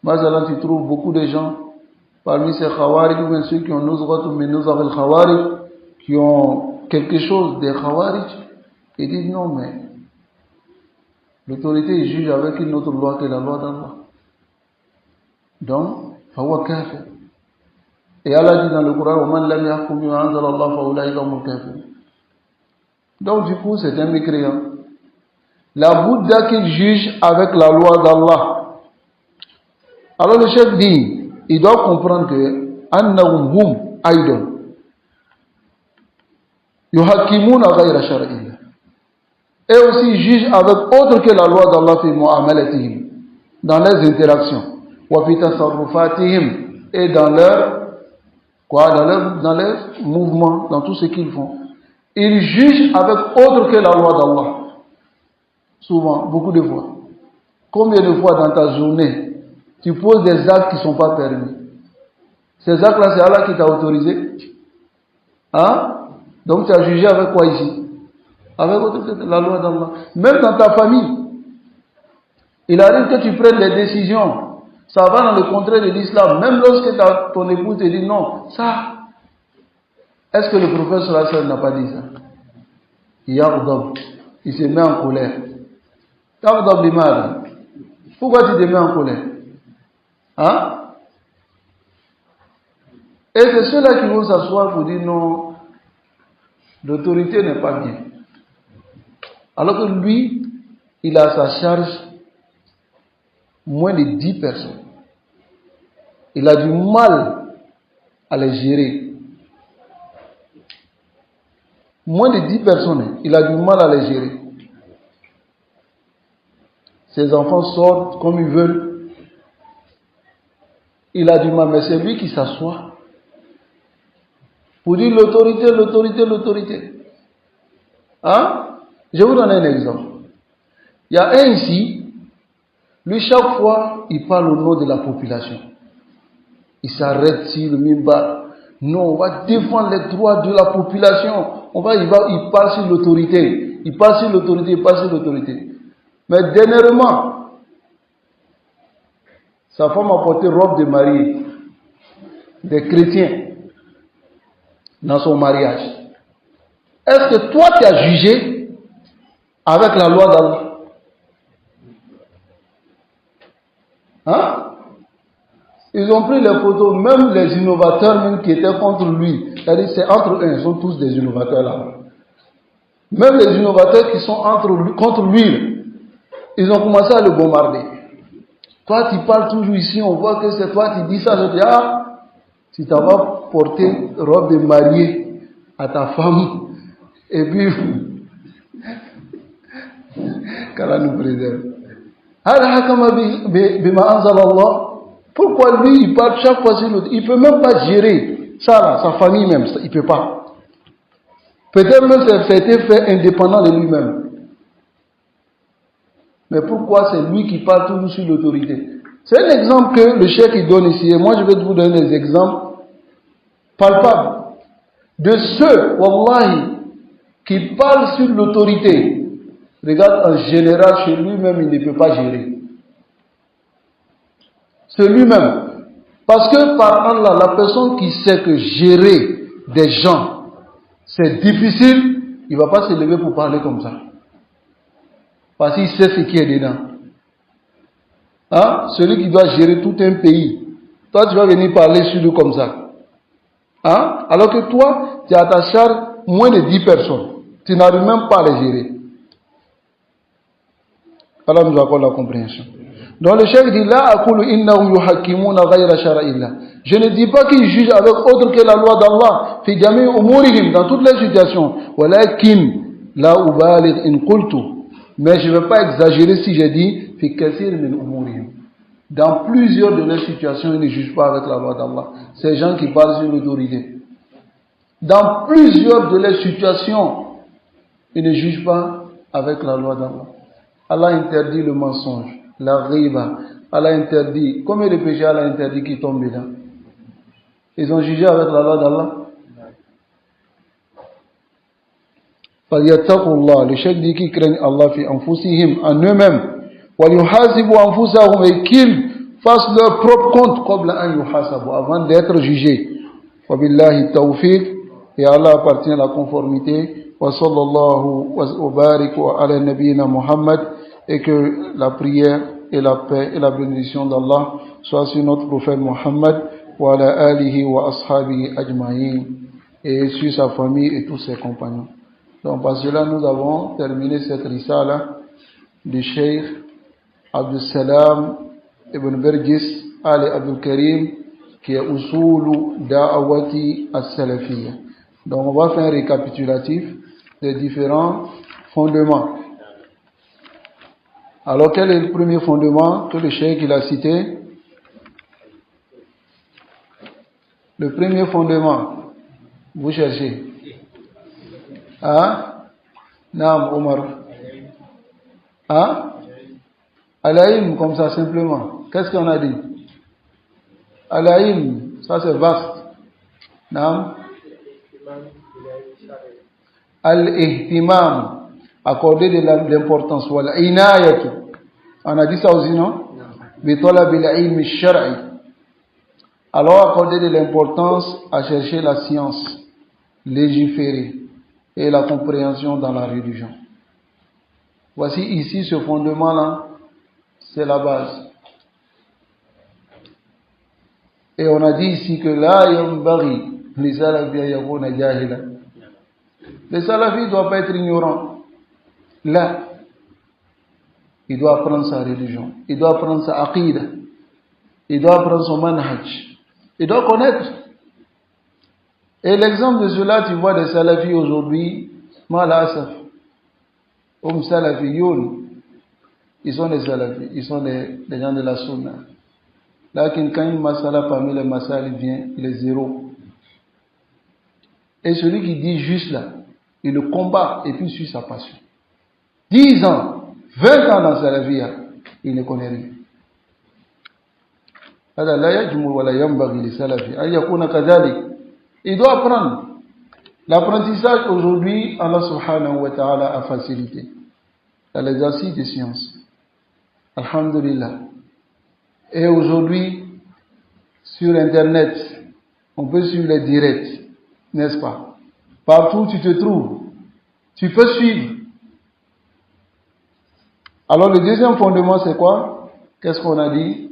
Mazalan, tu trouves beaucoup de gens parmi ces khawarij, ou bien ceux qui ont nuzrat min nuzar al-khawarij, qui ont quelque chose des khawarij, et disent non, mais l'autorité juge avec une autre loi que la loi d'Allah. Donc, fawa kafir. Et Allah dit dans le Coran, وَمَنْ لَمْ يَحْكُمْ بِمَا أَنزَلَ اللَّهُ فَأُولَٰئِكَ هُمُ الْكَافِرُونَ. Donc, du coup, c'est un mécréant. La Bouddha qui juge avec la loi d'Allah. Alors le chef dit, il doit comprendre que annahum hum aidon yuhakimuna ghayra shar'illah, et aussi jugent avec autre que la loi d'Allah fi mu'amalatihim, dans leurs interactions, wa fi tasarrufatihim, et dans leurs mouvements, dans tout ce qu'ils font. Ils jugent avec autre que la loi d'Allah. Souvent, beaucoup de fois. Combien de fois dans ta journée tu poses des actes qui ne sont pas permis? Ces actes-là, c'est Allah qui t'a autorisé. Hein? Donc tu as jugé avec quoi ici? Avec la loi d'Allah. Même dans ta famille, il arrive que tu prennes des décisions, ça va dans le contraire de l'islam. Même lorsque ton épouse te dit non, ça, est-ce que le prophète sallallahu alayhi wa sallam n'a pas dit ça? Il se met en colère. Yaghdab limada. Pourquoi tu te mets en colère? Hein? Et c'est ceux-là qui vont s'asseoir pour dire non, l'autorité n'est pas bien. Alors que lui, il a à sa charge moins de 10 personnes. Il a du mal à les gérer. Moins de 10 personnes, il a du mal à les gérer. Ses enfants sortent comme ils veulent. Il a du mal, mais c'est lui qui s'assoit pour dire l'autorité, l'autorité, l'autorité. Hein? Je vous donne un exemple. Il y a un ici, lui chaque fois, il parle au nom de la population. Il s'arrête sur le minbar. Non, on va défendre les droits de la population. Il parle sur l'autorité. Il parle sur l'autorité, il parle sur l'autorité. Mais dernièrement, sa femme a porté robe de mariée des chrétiens dans son mariage. Est-ce que toi tu as jugé avec la loi d'Allah? Hein? Ils ont pris les photos, même les innovateurs même qui étaient contre lui. C'est-à-dire c'est entre eux, ils sont tous des innovateurs là. Même les innovateurs qui sont contre lui, ils ont commencé à le bombarder. Toi tu parles toujours ici, on voit que c'est toi qui dis ça. Je dis, tu t'en vas porter robe de mariée à ta femme. Et puis, qu'Allah nous préserve. Pourquoi lui, il parle chaque fois sur l'autre? Il ne peut même pas gérer ça, là, sa famille même. Il ne peut pas. Peut-être même c'est fait indépendant de lui-même. Mais pourquoi c'est lui qui parle toujours sur l'autorité? C'est un exemple que le cheikh donne ici. Et moi, je vais vous donner des exemples palpables de ceux, wallahi, qui parlent sur l'autorité. Regarde, en général, chez lui-même, il ne peut pas gérer. C'est lui-même. Parce que par Allah, la personne qui sait que gérer des gens, c'est difficile, il ne va pas se lever pour parler comme ça. Parce qu'il sait ce qui est dedans. Hein? Celui qui doit gérer tout un pays. Toi, tu vas venir parler sur lui comme ça. Hein? Alors que toi, tu as à ta charge moins de 10 personnes. Tu n'arrives même pas à les gérer. Allah nous accorde la compréhension. Donc le cheikh dit là, je ne dis pas qu'ils jugent avec autre que la loi d'Allah, fi jami' umurihim, dans toutes les situations. Walakin la ubaligh in qultu. Mais je ne vais pas exagérer si je dis fi kathir min umurihim. Dans plusieurs de leurs situations, ils ne jugent pas avec la loi d'Allah. Ces gens qui parlent sur l'autorité. Dans plusieurs de leurs situations, ils ne jugent pas avec la loi d'Allah. Allah interdit le mensonge, la riba. Allah interdit. Combien de péchés Allah interdit qui tombent dedans? Ils ont jugé avec la loi d'Allah. Falyattaqullah. Le cheikh dit qu'ils craignent Allah fi anfusihim, en eux-mêmes. Walyuhasibu anfusahum, et qu'ils fassent leur propre compte qabla an yuhasabu, avant d'être jugés. Wabillahi tawfiq. Et Allah appartient à la conformité. Wa sallallahu wa barik wa ala nabiyyina Muhammad. Et que la prière et la paix et la bénédiction d'Allah soient sur notre prophète Muhammad wa ala alihi wa ashabihi ajma'in, et sur sa famille et tous ses compagnons. Donc par cela nous avons terminé cette risala du Cheikh Abdul Salam Ibn Bergis Ali Abdul Karim, qui est Usulu Da'awati As-Salafiyya. Donc on va faire un récapitulatif des différents fondements. Alors quel est le premier fondement que le cheikh il a cité? Le premier fondement, vous cherchez. Hein? Naam Omar. Hein? Al-Ilm, comme ça simplement. Qu'est-ce qu'on a dit? Al-Ilm, ça c'est vaste. Naam. Al-ihtimam, accorder de l'importance. Wal-inayatu, on a dit ça aussi, non? Bi talabil ilm shar'i. Alors accorder de l'importance à chercher la science, légiférer et la compréhension dans la religion. Voici ici ce fondement-là, c'est la base. Et on a dit ici que la yambari les salafis yakuna jahila. Les salafis ne doivent pas être ignorants. Là, il doit apprendre sa religion, il doit apprendre sa aqida, il doit apprendre son manhaj, il doit connaître. Et l'exemple de cela, tu vois des salafis aujourd'hui, malasaf, salafiyoun, ils sont des salafis, ils sont des gens de la sunna. Là, quand une masala parmi les masala vient, il est zéro. Et celui qui dit juste là, il le combat et puis suit sa passion. 10 ans, 20 ans dans sa vie, il ne connaît rien. Il doit apprendre. L'apprentissage aujourd'hui, Allah subhanahu wa ta'ala a facilité. Dans l'exercice des sciences. Alhamdulillah. Et aujourd'hui, sur Internet, on peut suivre les directs, n'est-ce pas? Partout où tu te trouves, tu peux suivre. Alors le deuxième fondement, c'est quoi? Qu'est-ce qu'on a dit?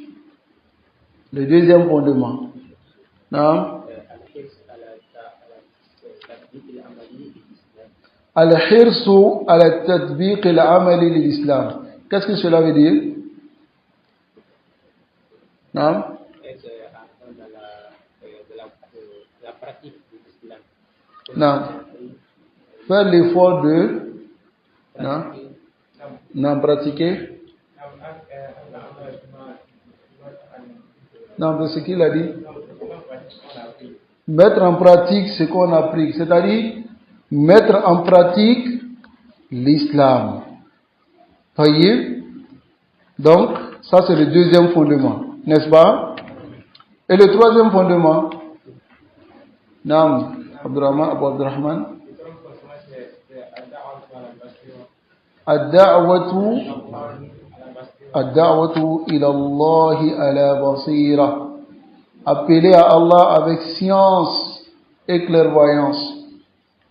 Le deuxième fondement. Non? Al-hirsu ala tatbiq al-amali l'islam. Qu'est-ce que cela veut dire? Non? La pratique de l'islam. Non. Faire l'effort de non pratiquer. Non, c'est ce qu'il a dit. Mettre en pratique ce qu'on applique, c'est-à-dire mettre en pratique l'islam. Voyez? Donc, ça c'est le deuxième fondement, n'est-ce pas? Et le troisième fondement, Naam, Abu Abdurrahman. Ad-da'watu ila Allah ala basira. Appeler à Allah avec science et clairvoyance.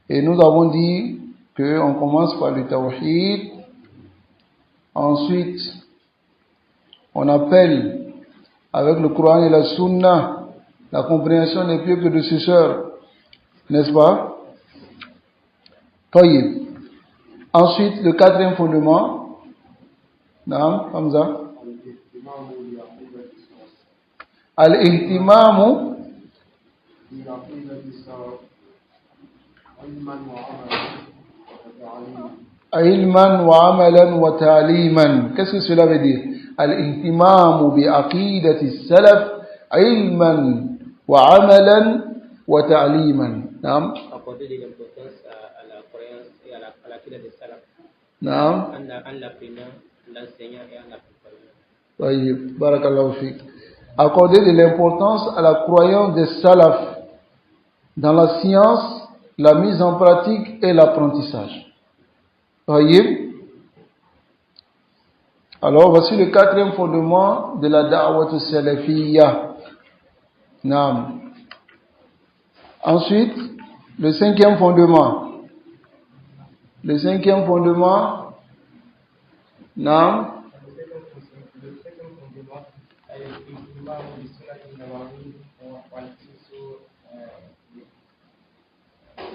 Et nous avons dit qu'on commence par le tawhid. Ensuite, on appelle avec le Coran et la Sunna la compréhension des pieux prédécesseurs, n'est-ce pas? Tayyib. Ensuite, le quatrième fondement, Naam, Hamza. Al-ihtimamu ilman wa amalan wa ta'liman. Qu'est-ce que cela veut dire? Al-ihtimamu bi aqidati salaf ilman wa amalan wa ta'liman. Naam. Accorder de l'importance à la croyance et à l'aqida des salaf. Naam. En l'apprenant, l'enseignant et en l'appliquant. Oui, barakallahu fik. Accorder de l'importance à la croyance des salaf dans la science, la mise en pratique et l'apprentissage. Voyez? Alors voici le quatrième fondement de la da'wat salafiyya. Naam. Ensuite, le cinquième fondement. Le cinquième fondement. Naam.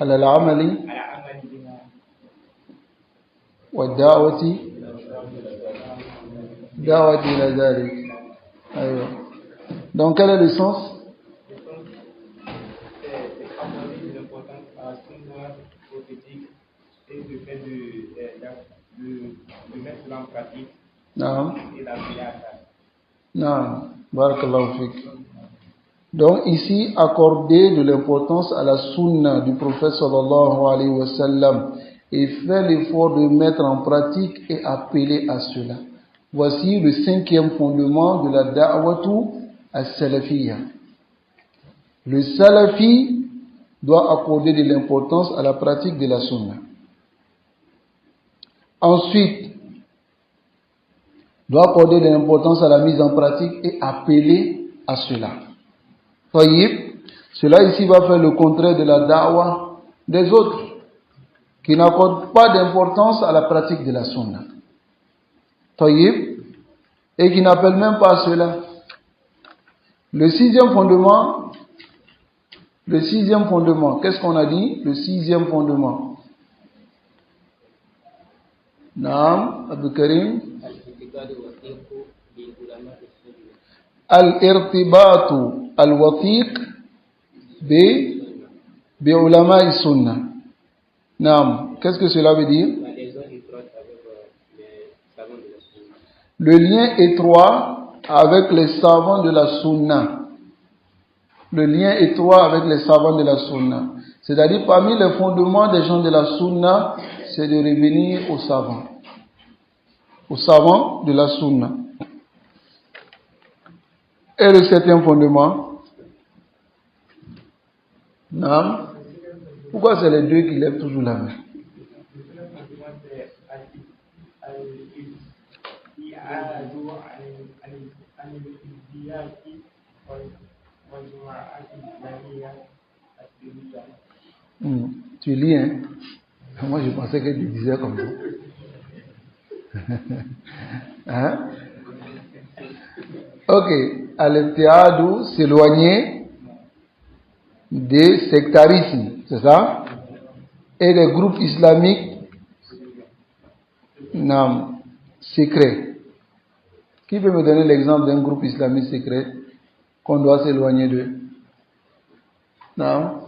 على العمل والدعوة إلى ذلك. أيوة. Donc quel est le sens? Non. Non. Barakallahu fik. Donc ici, accorder de l'importance à la sunna du prophète sallallahu alayhi wa sallam et faire l'effort de mettre en pratique et appeler à cela. Voici le cinquième fondement de la da'watu as-salafiyya. Le salafi doit accorder de l'importance à la pratique de la sunna. Ensuite, doit accorder de l'importance à la mise en pratique et appeler à cela. Taïb, cela ici va faire le contraire de la da'wah des autres, qui n'accordent pas d'importance à la pratique de la sunna. Taïb, et qui n'appellent même pas à cela. Le sixième fondement, qu'est-ce qu'on a dit? Le sixième fondement. Naam, Abdul Karim. Al-irtibatu al-watiq bi ulama sunna. Naam, qu'est-ce que cela veut dire? Le lien étroit avec les savants de la sunna. Le lien étroit avec les savants de la sunna. C'est-à-dire, parmi les fondements des gens de la sunna, c'est de revenir aux savants. Aux savants de la sunna. Et le septième fondement? Non? Pourquoi c'est les deux qui lèvent toujours la main? Tu lis, hein? Moi, je pensais que tu disais comme ça. Hein? Ok. Al-ibtiadu, s'éloigner des sectarismes, c'est ça? Et des groupes islamiques secrets. Qui peut me donner l'exemple d'un groupe islamique secret qu'on doit s'éloigner d'eux? Non?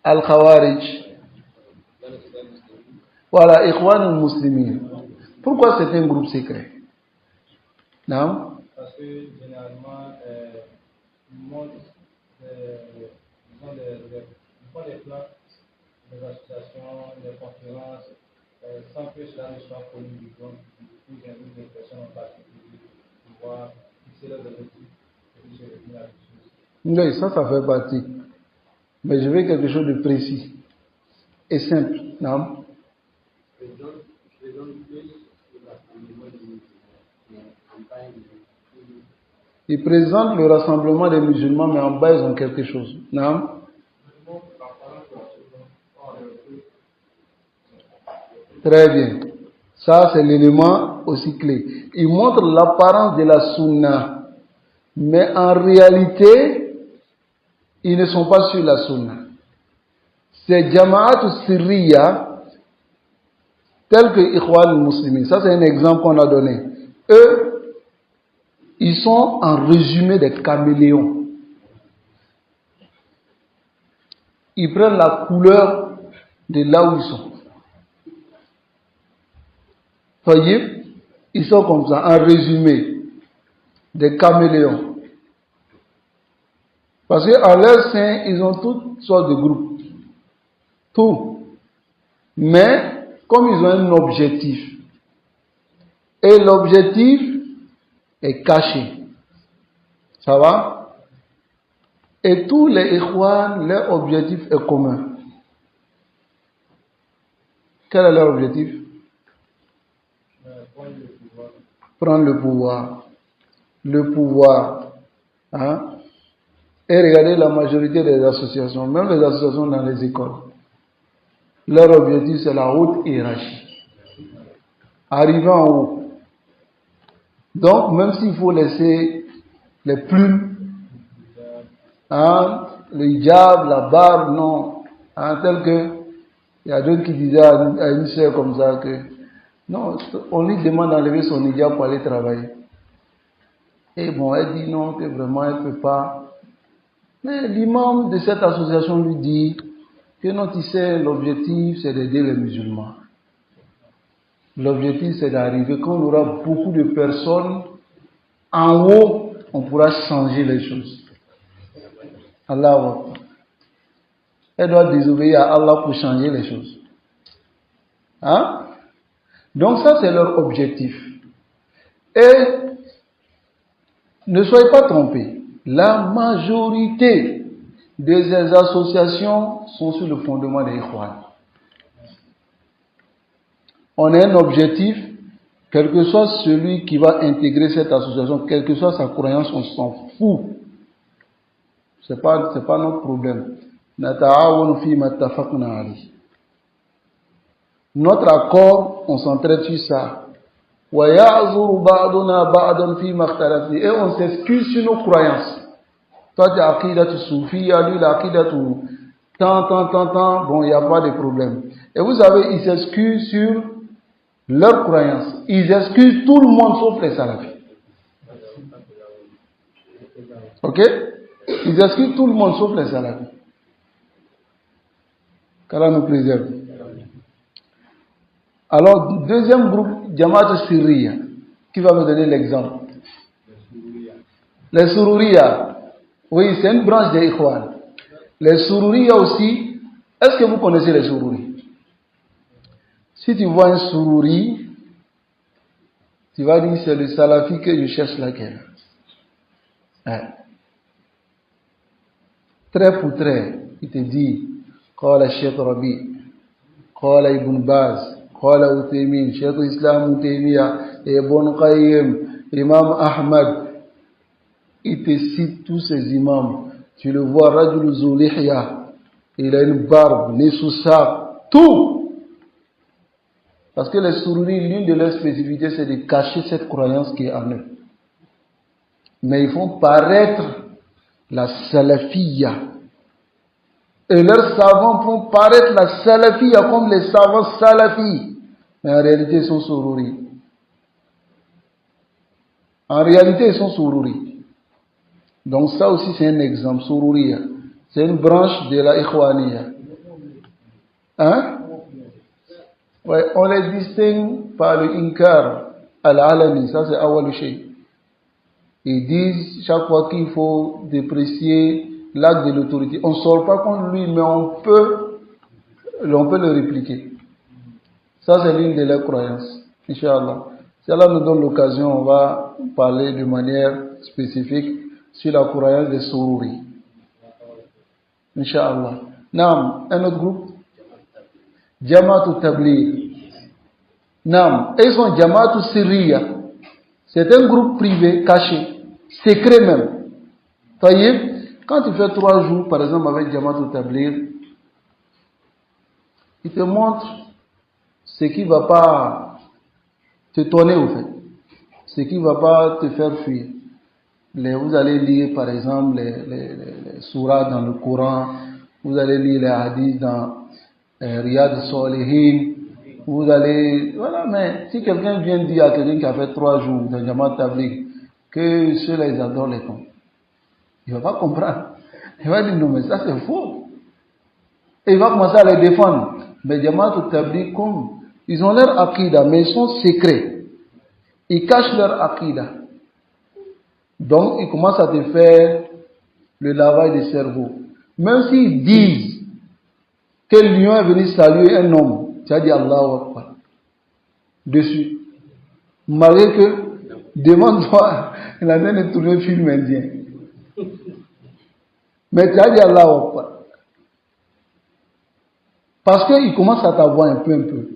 Al-Khawarij. Voilà, Ikhwan al-Muslimin. Pourquoi c'est un groupe secret? Non? Parce que généralement, ils font des plans, des associations, des conférences, sans que cela ne soit connu du grand. Ils invitent des personnes en particulier pour pouvoir fixer leurs objectifs et puis se revenir à quelque chose. Oui, ça fait partie. Mais je veux quelque chose de précis et simple. Non? Ils présentent le rassemblement des musulmans, mais en bas, ils ont quelque chose. Non? Très bien. Ça, c'est l'élément aussi clé. Ils montrent l'apparence de la sunna, mais en réalité, ils ne sont pas sur la sunna. Ces jama'at sirriya, tels que Ikhwan al-Muslimin, ça c'est un exemple qu'on a donné. Eux, ils sont en résumé des caméléons. Ils prennent la couleur de là où ils sont. Voyez, ils sont comme ça, en résumé, des caméléons. Parce qu'en leur sein, ils ont toutes sortes de groupes. Tout. Mais, comme ils ont un objectif, et l'objectif est caché. Ça va? Et tous les Ikhwan, leur objectif est commun. Quel est leur objectif? Prendre le pouvoir. Le pouvoir. Hein? Et regardez la majorité des associations, même les associations dans les écoles. Leur objectif, c'est la haute hiérarchie. Arriver en haut. Donc, même s'il faut laisser les plumes, hein, le hijab, la barbe, non. Hein, tel que, il y a d'autres qui disaient à une sœur comme ça que, non, on lui demande d'enlever son hijab pour aller travailler. Et bon, elle dit non, que vraiment elle ne peut pas. Mais l'imam de cette association lui dit que non, tu sais, l'objectif c'est d'aider les musulmans. L'objectif c'est d'arriver, quand on aura beaucoup de personnes, en haut, on pourra changer les choses. Allah. Elle doit désobéir à Allah pour changer les choses. Hein? Donc ça c'est leur objectif. Et ne soyez pas trompés. La majorité de ces associations sont sur le fondement des Ikhwan. on a un objectif, quel que soit celui qui va intégrer cette association, quelle que soit sa croyance, on s'en fout. C'est pas notre problème. Notre accord, on s'entraide sur ça. Et on s'excuse sur nos croyances. Toi, tu as aqidat tu soufi, lui, il a aqidat tu tant. Bon, il n'y a pas de problème. Et vous savez, ils s'excusent sur leurs croyances. Ils excusent tout le monde sauf les salafis. Ok? Ils excusent tout le monde sauf les salafis. Qu'Allah nous préserve. Alors, deuxième groupe, Jamaat Sirriya. Qui va me donner l'exemple? Les Sururiya. Oui, c'est une branche des Ikhwan. Les Sururiya aussi. Est-ce que vous connaissez les Sururi? Si tu vois un Sururi, tu vas dire c'est le Salafi que je cherche laquelle. Très pour très, il te dit Qala Sheikh Rabi, Qala Ibn Baz, Qala Uthaymin, Sheikh Islam Uthaymiya, Ibn Qayyim, Imam Ahmad. Il te cite tous ces imams. Tu le vois, Rajul Zulihya, il a une barbe, les sous-sacs, tout. Parce que les Sururi, l'une de leurs spécificités, c'est de cacher cette croyance qui est en eux. Mais ils font paraître la salafiyya. Et leurs savants font paraître la salafiyya comme les savants salafis. Mais en réalité, ils sont Sururi. En réalité, ils sont Sururi. Donc ça aussi, c'est un exemple. Sururiya. C'est une branche de la Ikhwaniyya. Hein? Ouais, on les distingue par le inkar al-alani, ça c'est awal shay. Ils disent chaque fois qu'il faut déprécier l'acte de l'autorité. On ne sort pas contre lui, mais on peut le répliquer. Ça c'est l'une de leurs croyances. Inch'Allah. Si Allah nous donne l'occasion, on va parler de manière spécifique sur la croyance des Sururi. Inch'Allah. Naam, un autre groupe. Jamaat Tabligh. Nam, ils sont Jamaat Sirriya. C'est un groupe privé, caché, secret même. Taïeb, quand tu fais 3 jours, par exemple, avec Jamaat Tabligh, il te montre ce qui ne va pas te tourner au fait. Ce qui ne va pas te faire fuir. Vous allez lire, par exemple, les surahs dans le Coran. Vous allez lire les hadiths dans Riyad Salihin, vous allez, voilà, mais si quelqu'un vient dire à quelqu'un qui a fait 3 jours dans Jamaat Tabligh que ceux-là ils adorent les cons, il ne va pas comprendre. Il va dire non, mais ça c'est faux. Et il va commencer à les défendre. Mais Jamaat Tabligh, comme ils ont leur aqidah, mais ils sont secrets. Ils cachent leur aqidah. Donc ils commencent à te faire le lavage des cerveaux. Même s'ils disent que le lion est venu saluer un homme, tu as dit Allahu Akbar dessus. Malgré que, demande-toi, il a même tourné un film indien. Mais tu as dit Allahu Akbar. Parce qu'il commence à t'avoir un peu.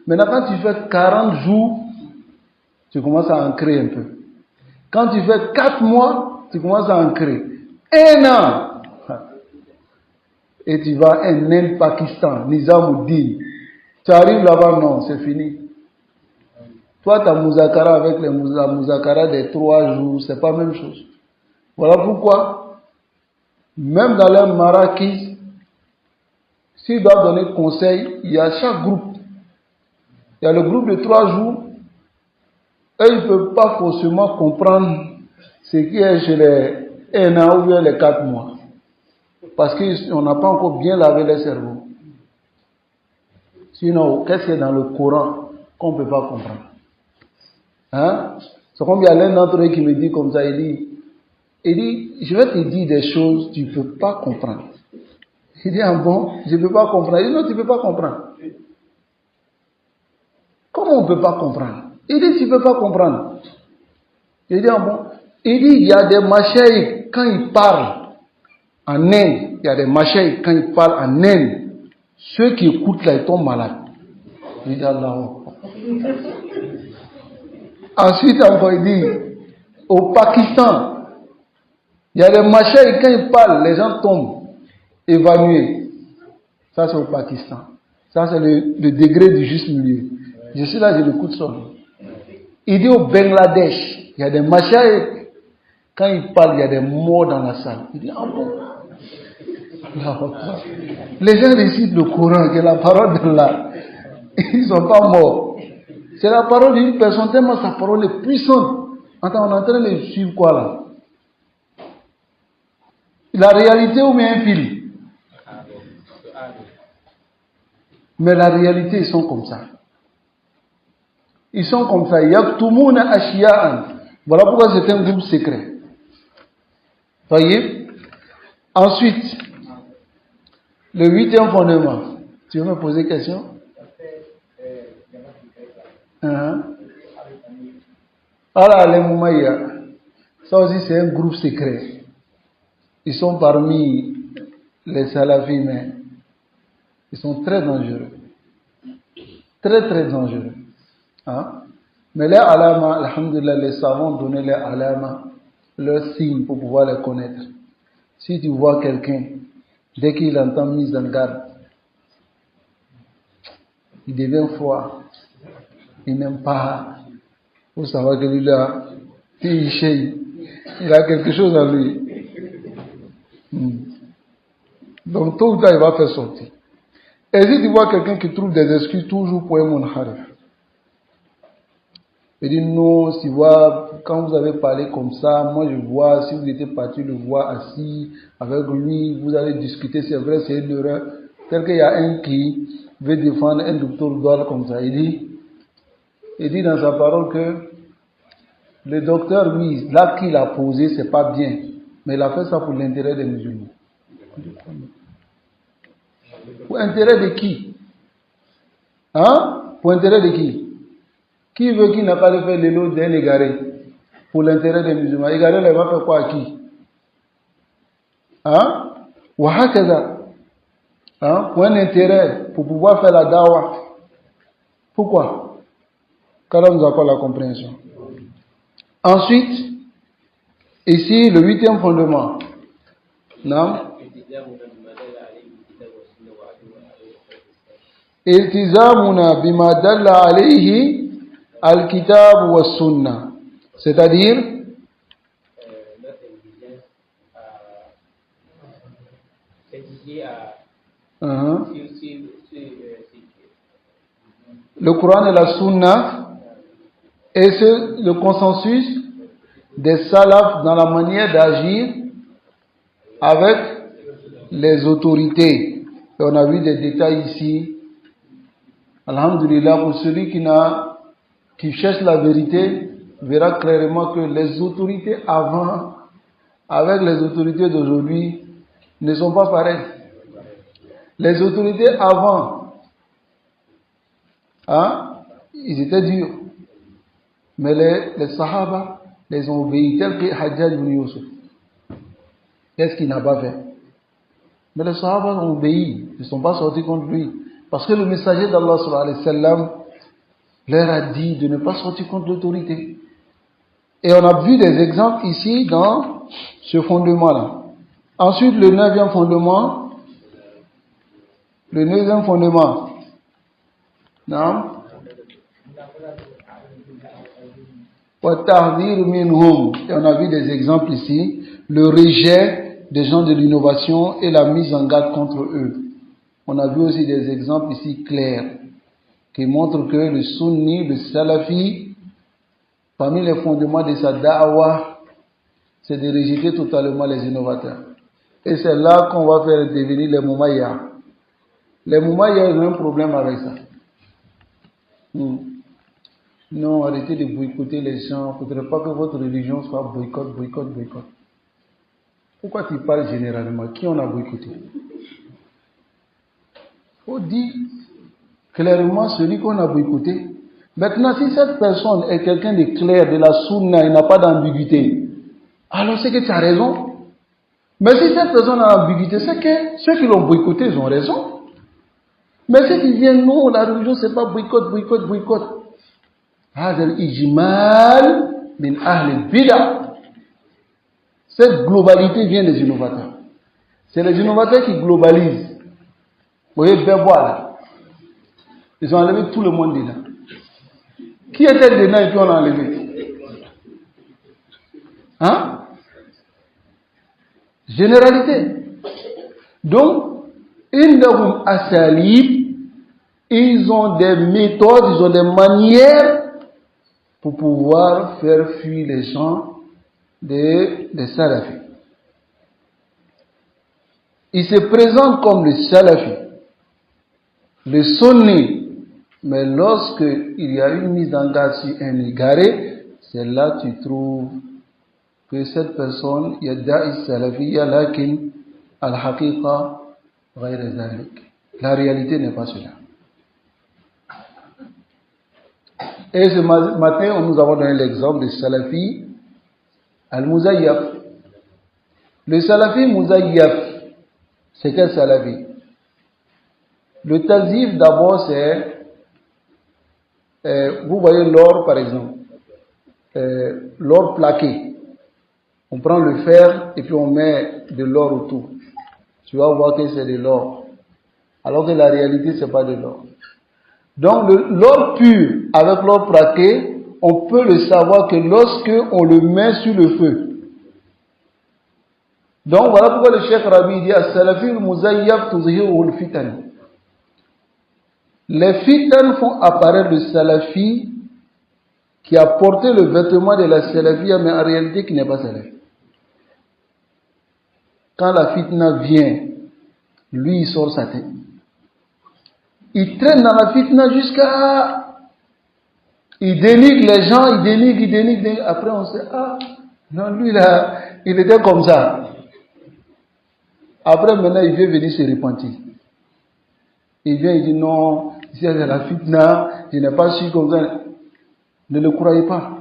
Maintenant, quand tu fais 40 jours, tu commences à ancrer un peu. Quand tu fais 4 mois, tu commences à ancrer. 1 an. Et tu vas en Inde, Pakistan, Nizamuddin. Tu arrives là-bas, non, c'est fini. Toi, tu as Mouzakara avec les Mouzakara des 3 jours, c'est pas la même chose. Voilà pourquoi, même dans les marakis, s'ils doivent donner conseil, il y a chaque groupe. Il y a le groupe de 3 jours, et ils ne peuvent pas forcément comprendre ce qui est chez les 1 an ou bien les 4 mois. Parce qu'on n'a pas encore bien lavé les cerveaux. Sinon, qu'est-ce qu'il y a dans le Coran qu'on ne peut pas comprendre? Hein? C'est comme il y a l'un d'entre eux qui me dit comme ça, il dit, je vais te dire des choses que tu ne peux pas comprendre. Il dit, ah bon, je ne peux pas comprendre. Il dit, non, tu ne peux pas comprendre. Comment on ne peut pas comprendre? Il dit, tu ne peux pas comprendre. Il dit, ah bon. Il dit, il y a des machaïs, quand ils parlent en Inde, il y a des machaïs, quand ils parlent en Inde, ceux qui écoutent là, ils tombent malades. Il dit Allah. Ensuite, encore, il dit, au Pakistan, il y a des machins et quand ils parlent, les gens tombent, évanouis. Ça, c'est au Pakistan. Ça, c'est le degré du juste milieu. Je suis là, je l'écoute seulement. Il dit au Bangladesh, il y a des machins et quand ils parlent, il y a des morts dans la salle. Il dit, ah bon? Les gens récitent le Coran, qui est la parole d'Allah. Ils ne sont pas morts. C'est la parole d'une personne, tellement sa parole est puissante. Attends, on est en train de suivre quoi là? La réalité ou bien un film? Mais la réalité, ils sont comme ça. Ils sont comme ça. Yaktumuna ashiya'an. Voilà pourquoi c'est un groupe secret. Voyez? Ensuite, le 8e fondement. Tu veux me poser une question? Alors, les Moumaïa, ça aussi c'est un groupe secret. Ils sont parmi les salafis, mais ils sont très dangereux. Très très dangereux. Hein? Mais les alama, alhamdulillah, les savants donnaient les alama, leurs signes pour pouvoir les connaître. Si tu vois quelqu'un, dès qu'il entend mise en garde, il devient froid. Il n'aime pas. Vous savez que lui là, il a quelque chose en lui. Donc tôt ou tard, il va faire sortir. Et si tu vois quelqu'un qui trouve des excuses toujours pour un monharif, il dit non, si tu vois, quand vous avez parlé comme ça, moi je vois, si vous étiez parti le voir assis avec lui, vous allez discuter, c'est vrai, c'est une erreur. Tel qu'il y a un qui veut défendre un docteur Doual comme ça, il dit dans sa parole que le docteur, lui, l'acte qu'il a posé, c'est pas bien, mais il a fait ça pour l'intérêt des musulmans. Pour l'intérêt de qui? Hein? Pour l'intérêt de qui? Qui veut qu'il n'a pas le fait l'élo d'un égaré pour l'intérêt des musulmans? Égaré, il va faire quoi à qui? Hein? Wahakaza. Hein? Pour un intérêt, pour pouvoir faire la dawa. Pourquoi? Car là, nous n'avons pas la compréhension. Ensuite, ici, le 8e fondement. Non? Iltizamuna bima dalla alayhi al-kitab wa sunnah. C'est-à-dire le Coran et la Sunna et le consensus des salafs dans la manière d'agir avec les autorités. Et on a vu des détails ici. Alhamdulillah, pour celui qui cherche la vérité, verra clairement que les autorités avant, avec les autorités d'aujourd'hui, ne sont pas pareilles. Les autorités avant, hein, ils étaient durs. Mais les Sahaba les ont obéis, tels que Hajjaj ibn Yusuf. Qu'est-ce qu'il n'a pas fait? Mais les Sahaba ont obéi, ils ne sont pas sortis contre lui. Parce que le messager d'Allah sallallahu alayhi wa sallam leur a dit de ne pas sortir contre l'autorité. Et on a vu des exemples ici dans ce fondement-là. Ensuite, le 9e fondement. Le 9e fondement. Non? Et on a vu des exemples ici. Le rejet des gens de l'innovation et la mise en garde contre eux. On a vu aussi des exemples ici clairs qui montrent que le sunni, le salafi, parmi les fondements de sa da'wah, c'est de rejeter totalement les innovateurs. Et c'est là qu'on va faire devenir les Moumaïa. Les Moumaïa, ils ont un problème avec ça. Non, arrêtez de boycotter les gens. Il ne faudrait pas que votre religion soit boycott. Pourquoi tu parles généralement? Qui on a boycotté? Il faut dire clairement celui qu'on a boycotté. Maintenant, si cette personne est quelqu'un de clair, de la sunna, il n'a pas d'ambiguïté, alors c'est que tu as raison. Mais si cette personne a ambiguïté, c'est que ceux qui l'ont boycotté, ils ont raison. Mais ceux qui viennent, non, la religion, c'est pas boycott. هذا الإجمال من أهل البدع. Cette globalité vient des innovateurs. C'est les innovateurs qui globalisent. Vous voyez, Bébois là, ils ont enlevé tout le monde dedans. Qui était dedans et puis on l'a enlevé? Hein? Généralité. Donc, indahum asalib, ils ont des méthodes, ils ont des manières pour pouvoir faire fuir les gens des salafis. Ils se présentent comme les salafis, les sunnis, mais lorsque il y a une mise en garde sur un égaré, c'est là que tu trouves que cette personne yadda'i salafiyya lakin al-haqiqa ghayr dhalik. La réalité n'est pas cela. Et ce matin, nous avons donné l'exemple du salafi al-muzayyaf. Le salafi muzayyaf, c'est quel salafi? Le tazif d'abord c'est, vous voyez l'or par exemple, l'or plaqué. On prend le fer et puis on met de l'or autour. Tu vas voir que c'est de l'or. Alors que la réalité, c'est pas de l'or. Donc l'or pur avec l'or plaqué, on peut le savoir que lorsque on le met sur le feu. Donc voilà pourquoi le Cheikh Rabi dit as-salafi al-muzayyaf tuzhiru al-fitan. Les fitan font apparaître le salafi qui a porté le vêtement de la salafia, mais en réalité qui n'est pas salafi. Quand la fitna vient, lui il sort sa tête. Il traîne dans la fitna jusqu'à... Il dénigre les gens, il dénigre. Après on sait, ah, non, lui là, il était comme ça. Après maintenant il vient venir se repentir. Il vient, il dit non, ici c'est la fitna, je n'ai pas su comme ça. Ne le croyez pas.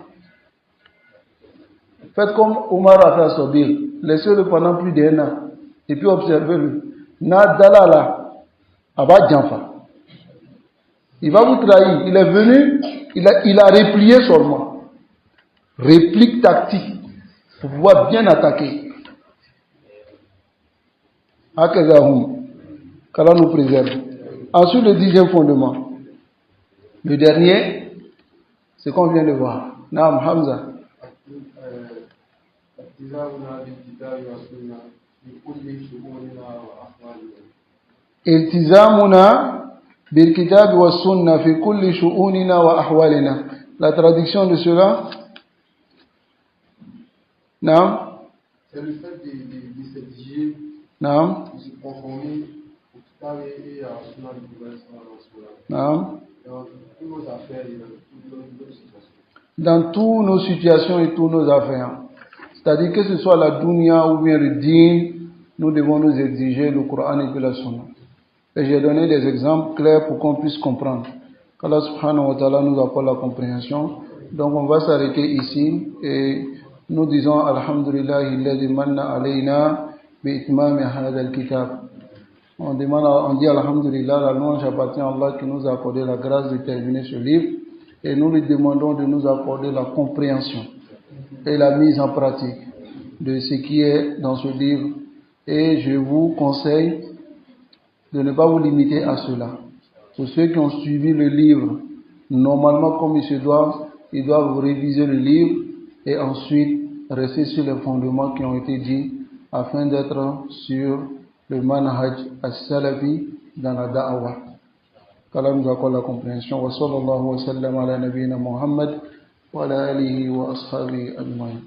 Faites comme Omar a fait à Sobir. Laissez-le pendant plus d'un an. Et puis observez-le. Na dalala. Abba Djanfa. Il va vous trahir. Il est venu, il a replié seulement. Réplique tactique. Pour pouvoir bien attaquer. Akezahum. Qu'Allah nous préserve. Ensuite, le 10e fondement. Le dernier, c'est qu'on vient de voir. Naam Hamza. التزامنا بالكتاب والسنة في كل شؤوننا وأحوالنا. La traduction de cela, non? C'est le fait de s'exiger, de se conformer au kitab et à la sunna du prophète sallallahu dans toutes nos affaires et dans toutes nos situations. Dans toutes nos situations et toutes nos affaires. C'est-à-dire que ce soit la dunya ou bien le din, nous devons nous exiger le Coran et puis la sunna. Et j'ai donné des exemples clairs pour qu'on puisse comprendre. Qu'Allah subhanahu wa ta'ala nous apporte la compréhension. Donc on va s'arrêter ici et nous disons Alhamdulillah alladhi manna alayna bi itmami hadha al-kitab. On dit Alhamdulillah, la louange appartient à Allah qui nous a accordé la grâce de terminer ce livre et nous lui demandons de nous accorder la compréhension et la mise en pratique de ce qui est dans ce livre. Et je vous conseille de ne pas vous limiter à cela. Pour ceux qui ont suivi le livre, normalement comme il se doit, ils doivent réviser le livre et ensuite rester sur les fondements qui ont été dits afin d'être sur le manhaj as-salafi dans la da'wah. Qu'Allah nous accorde la compréhension. Wa sallallahu wa sallam ala nabiyyina Muhammad wa ala alihi wa ashabihi ajma'in.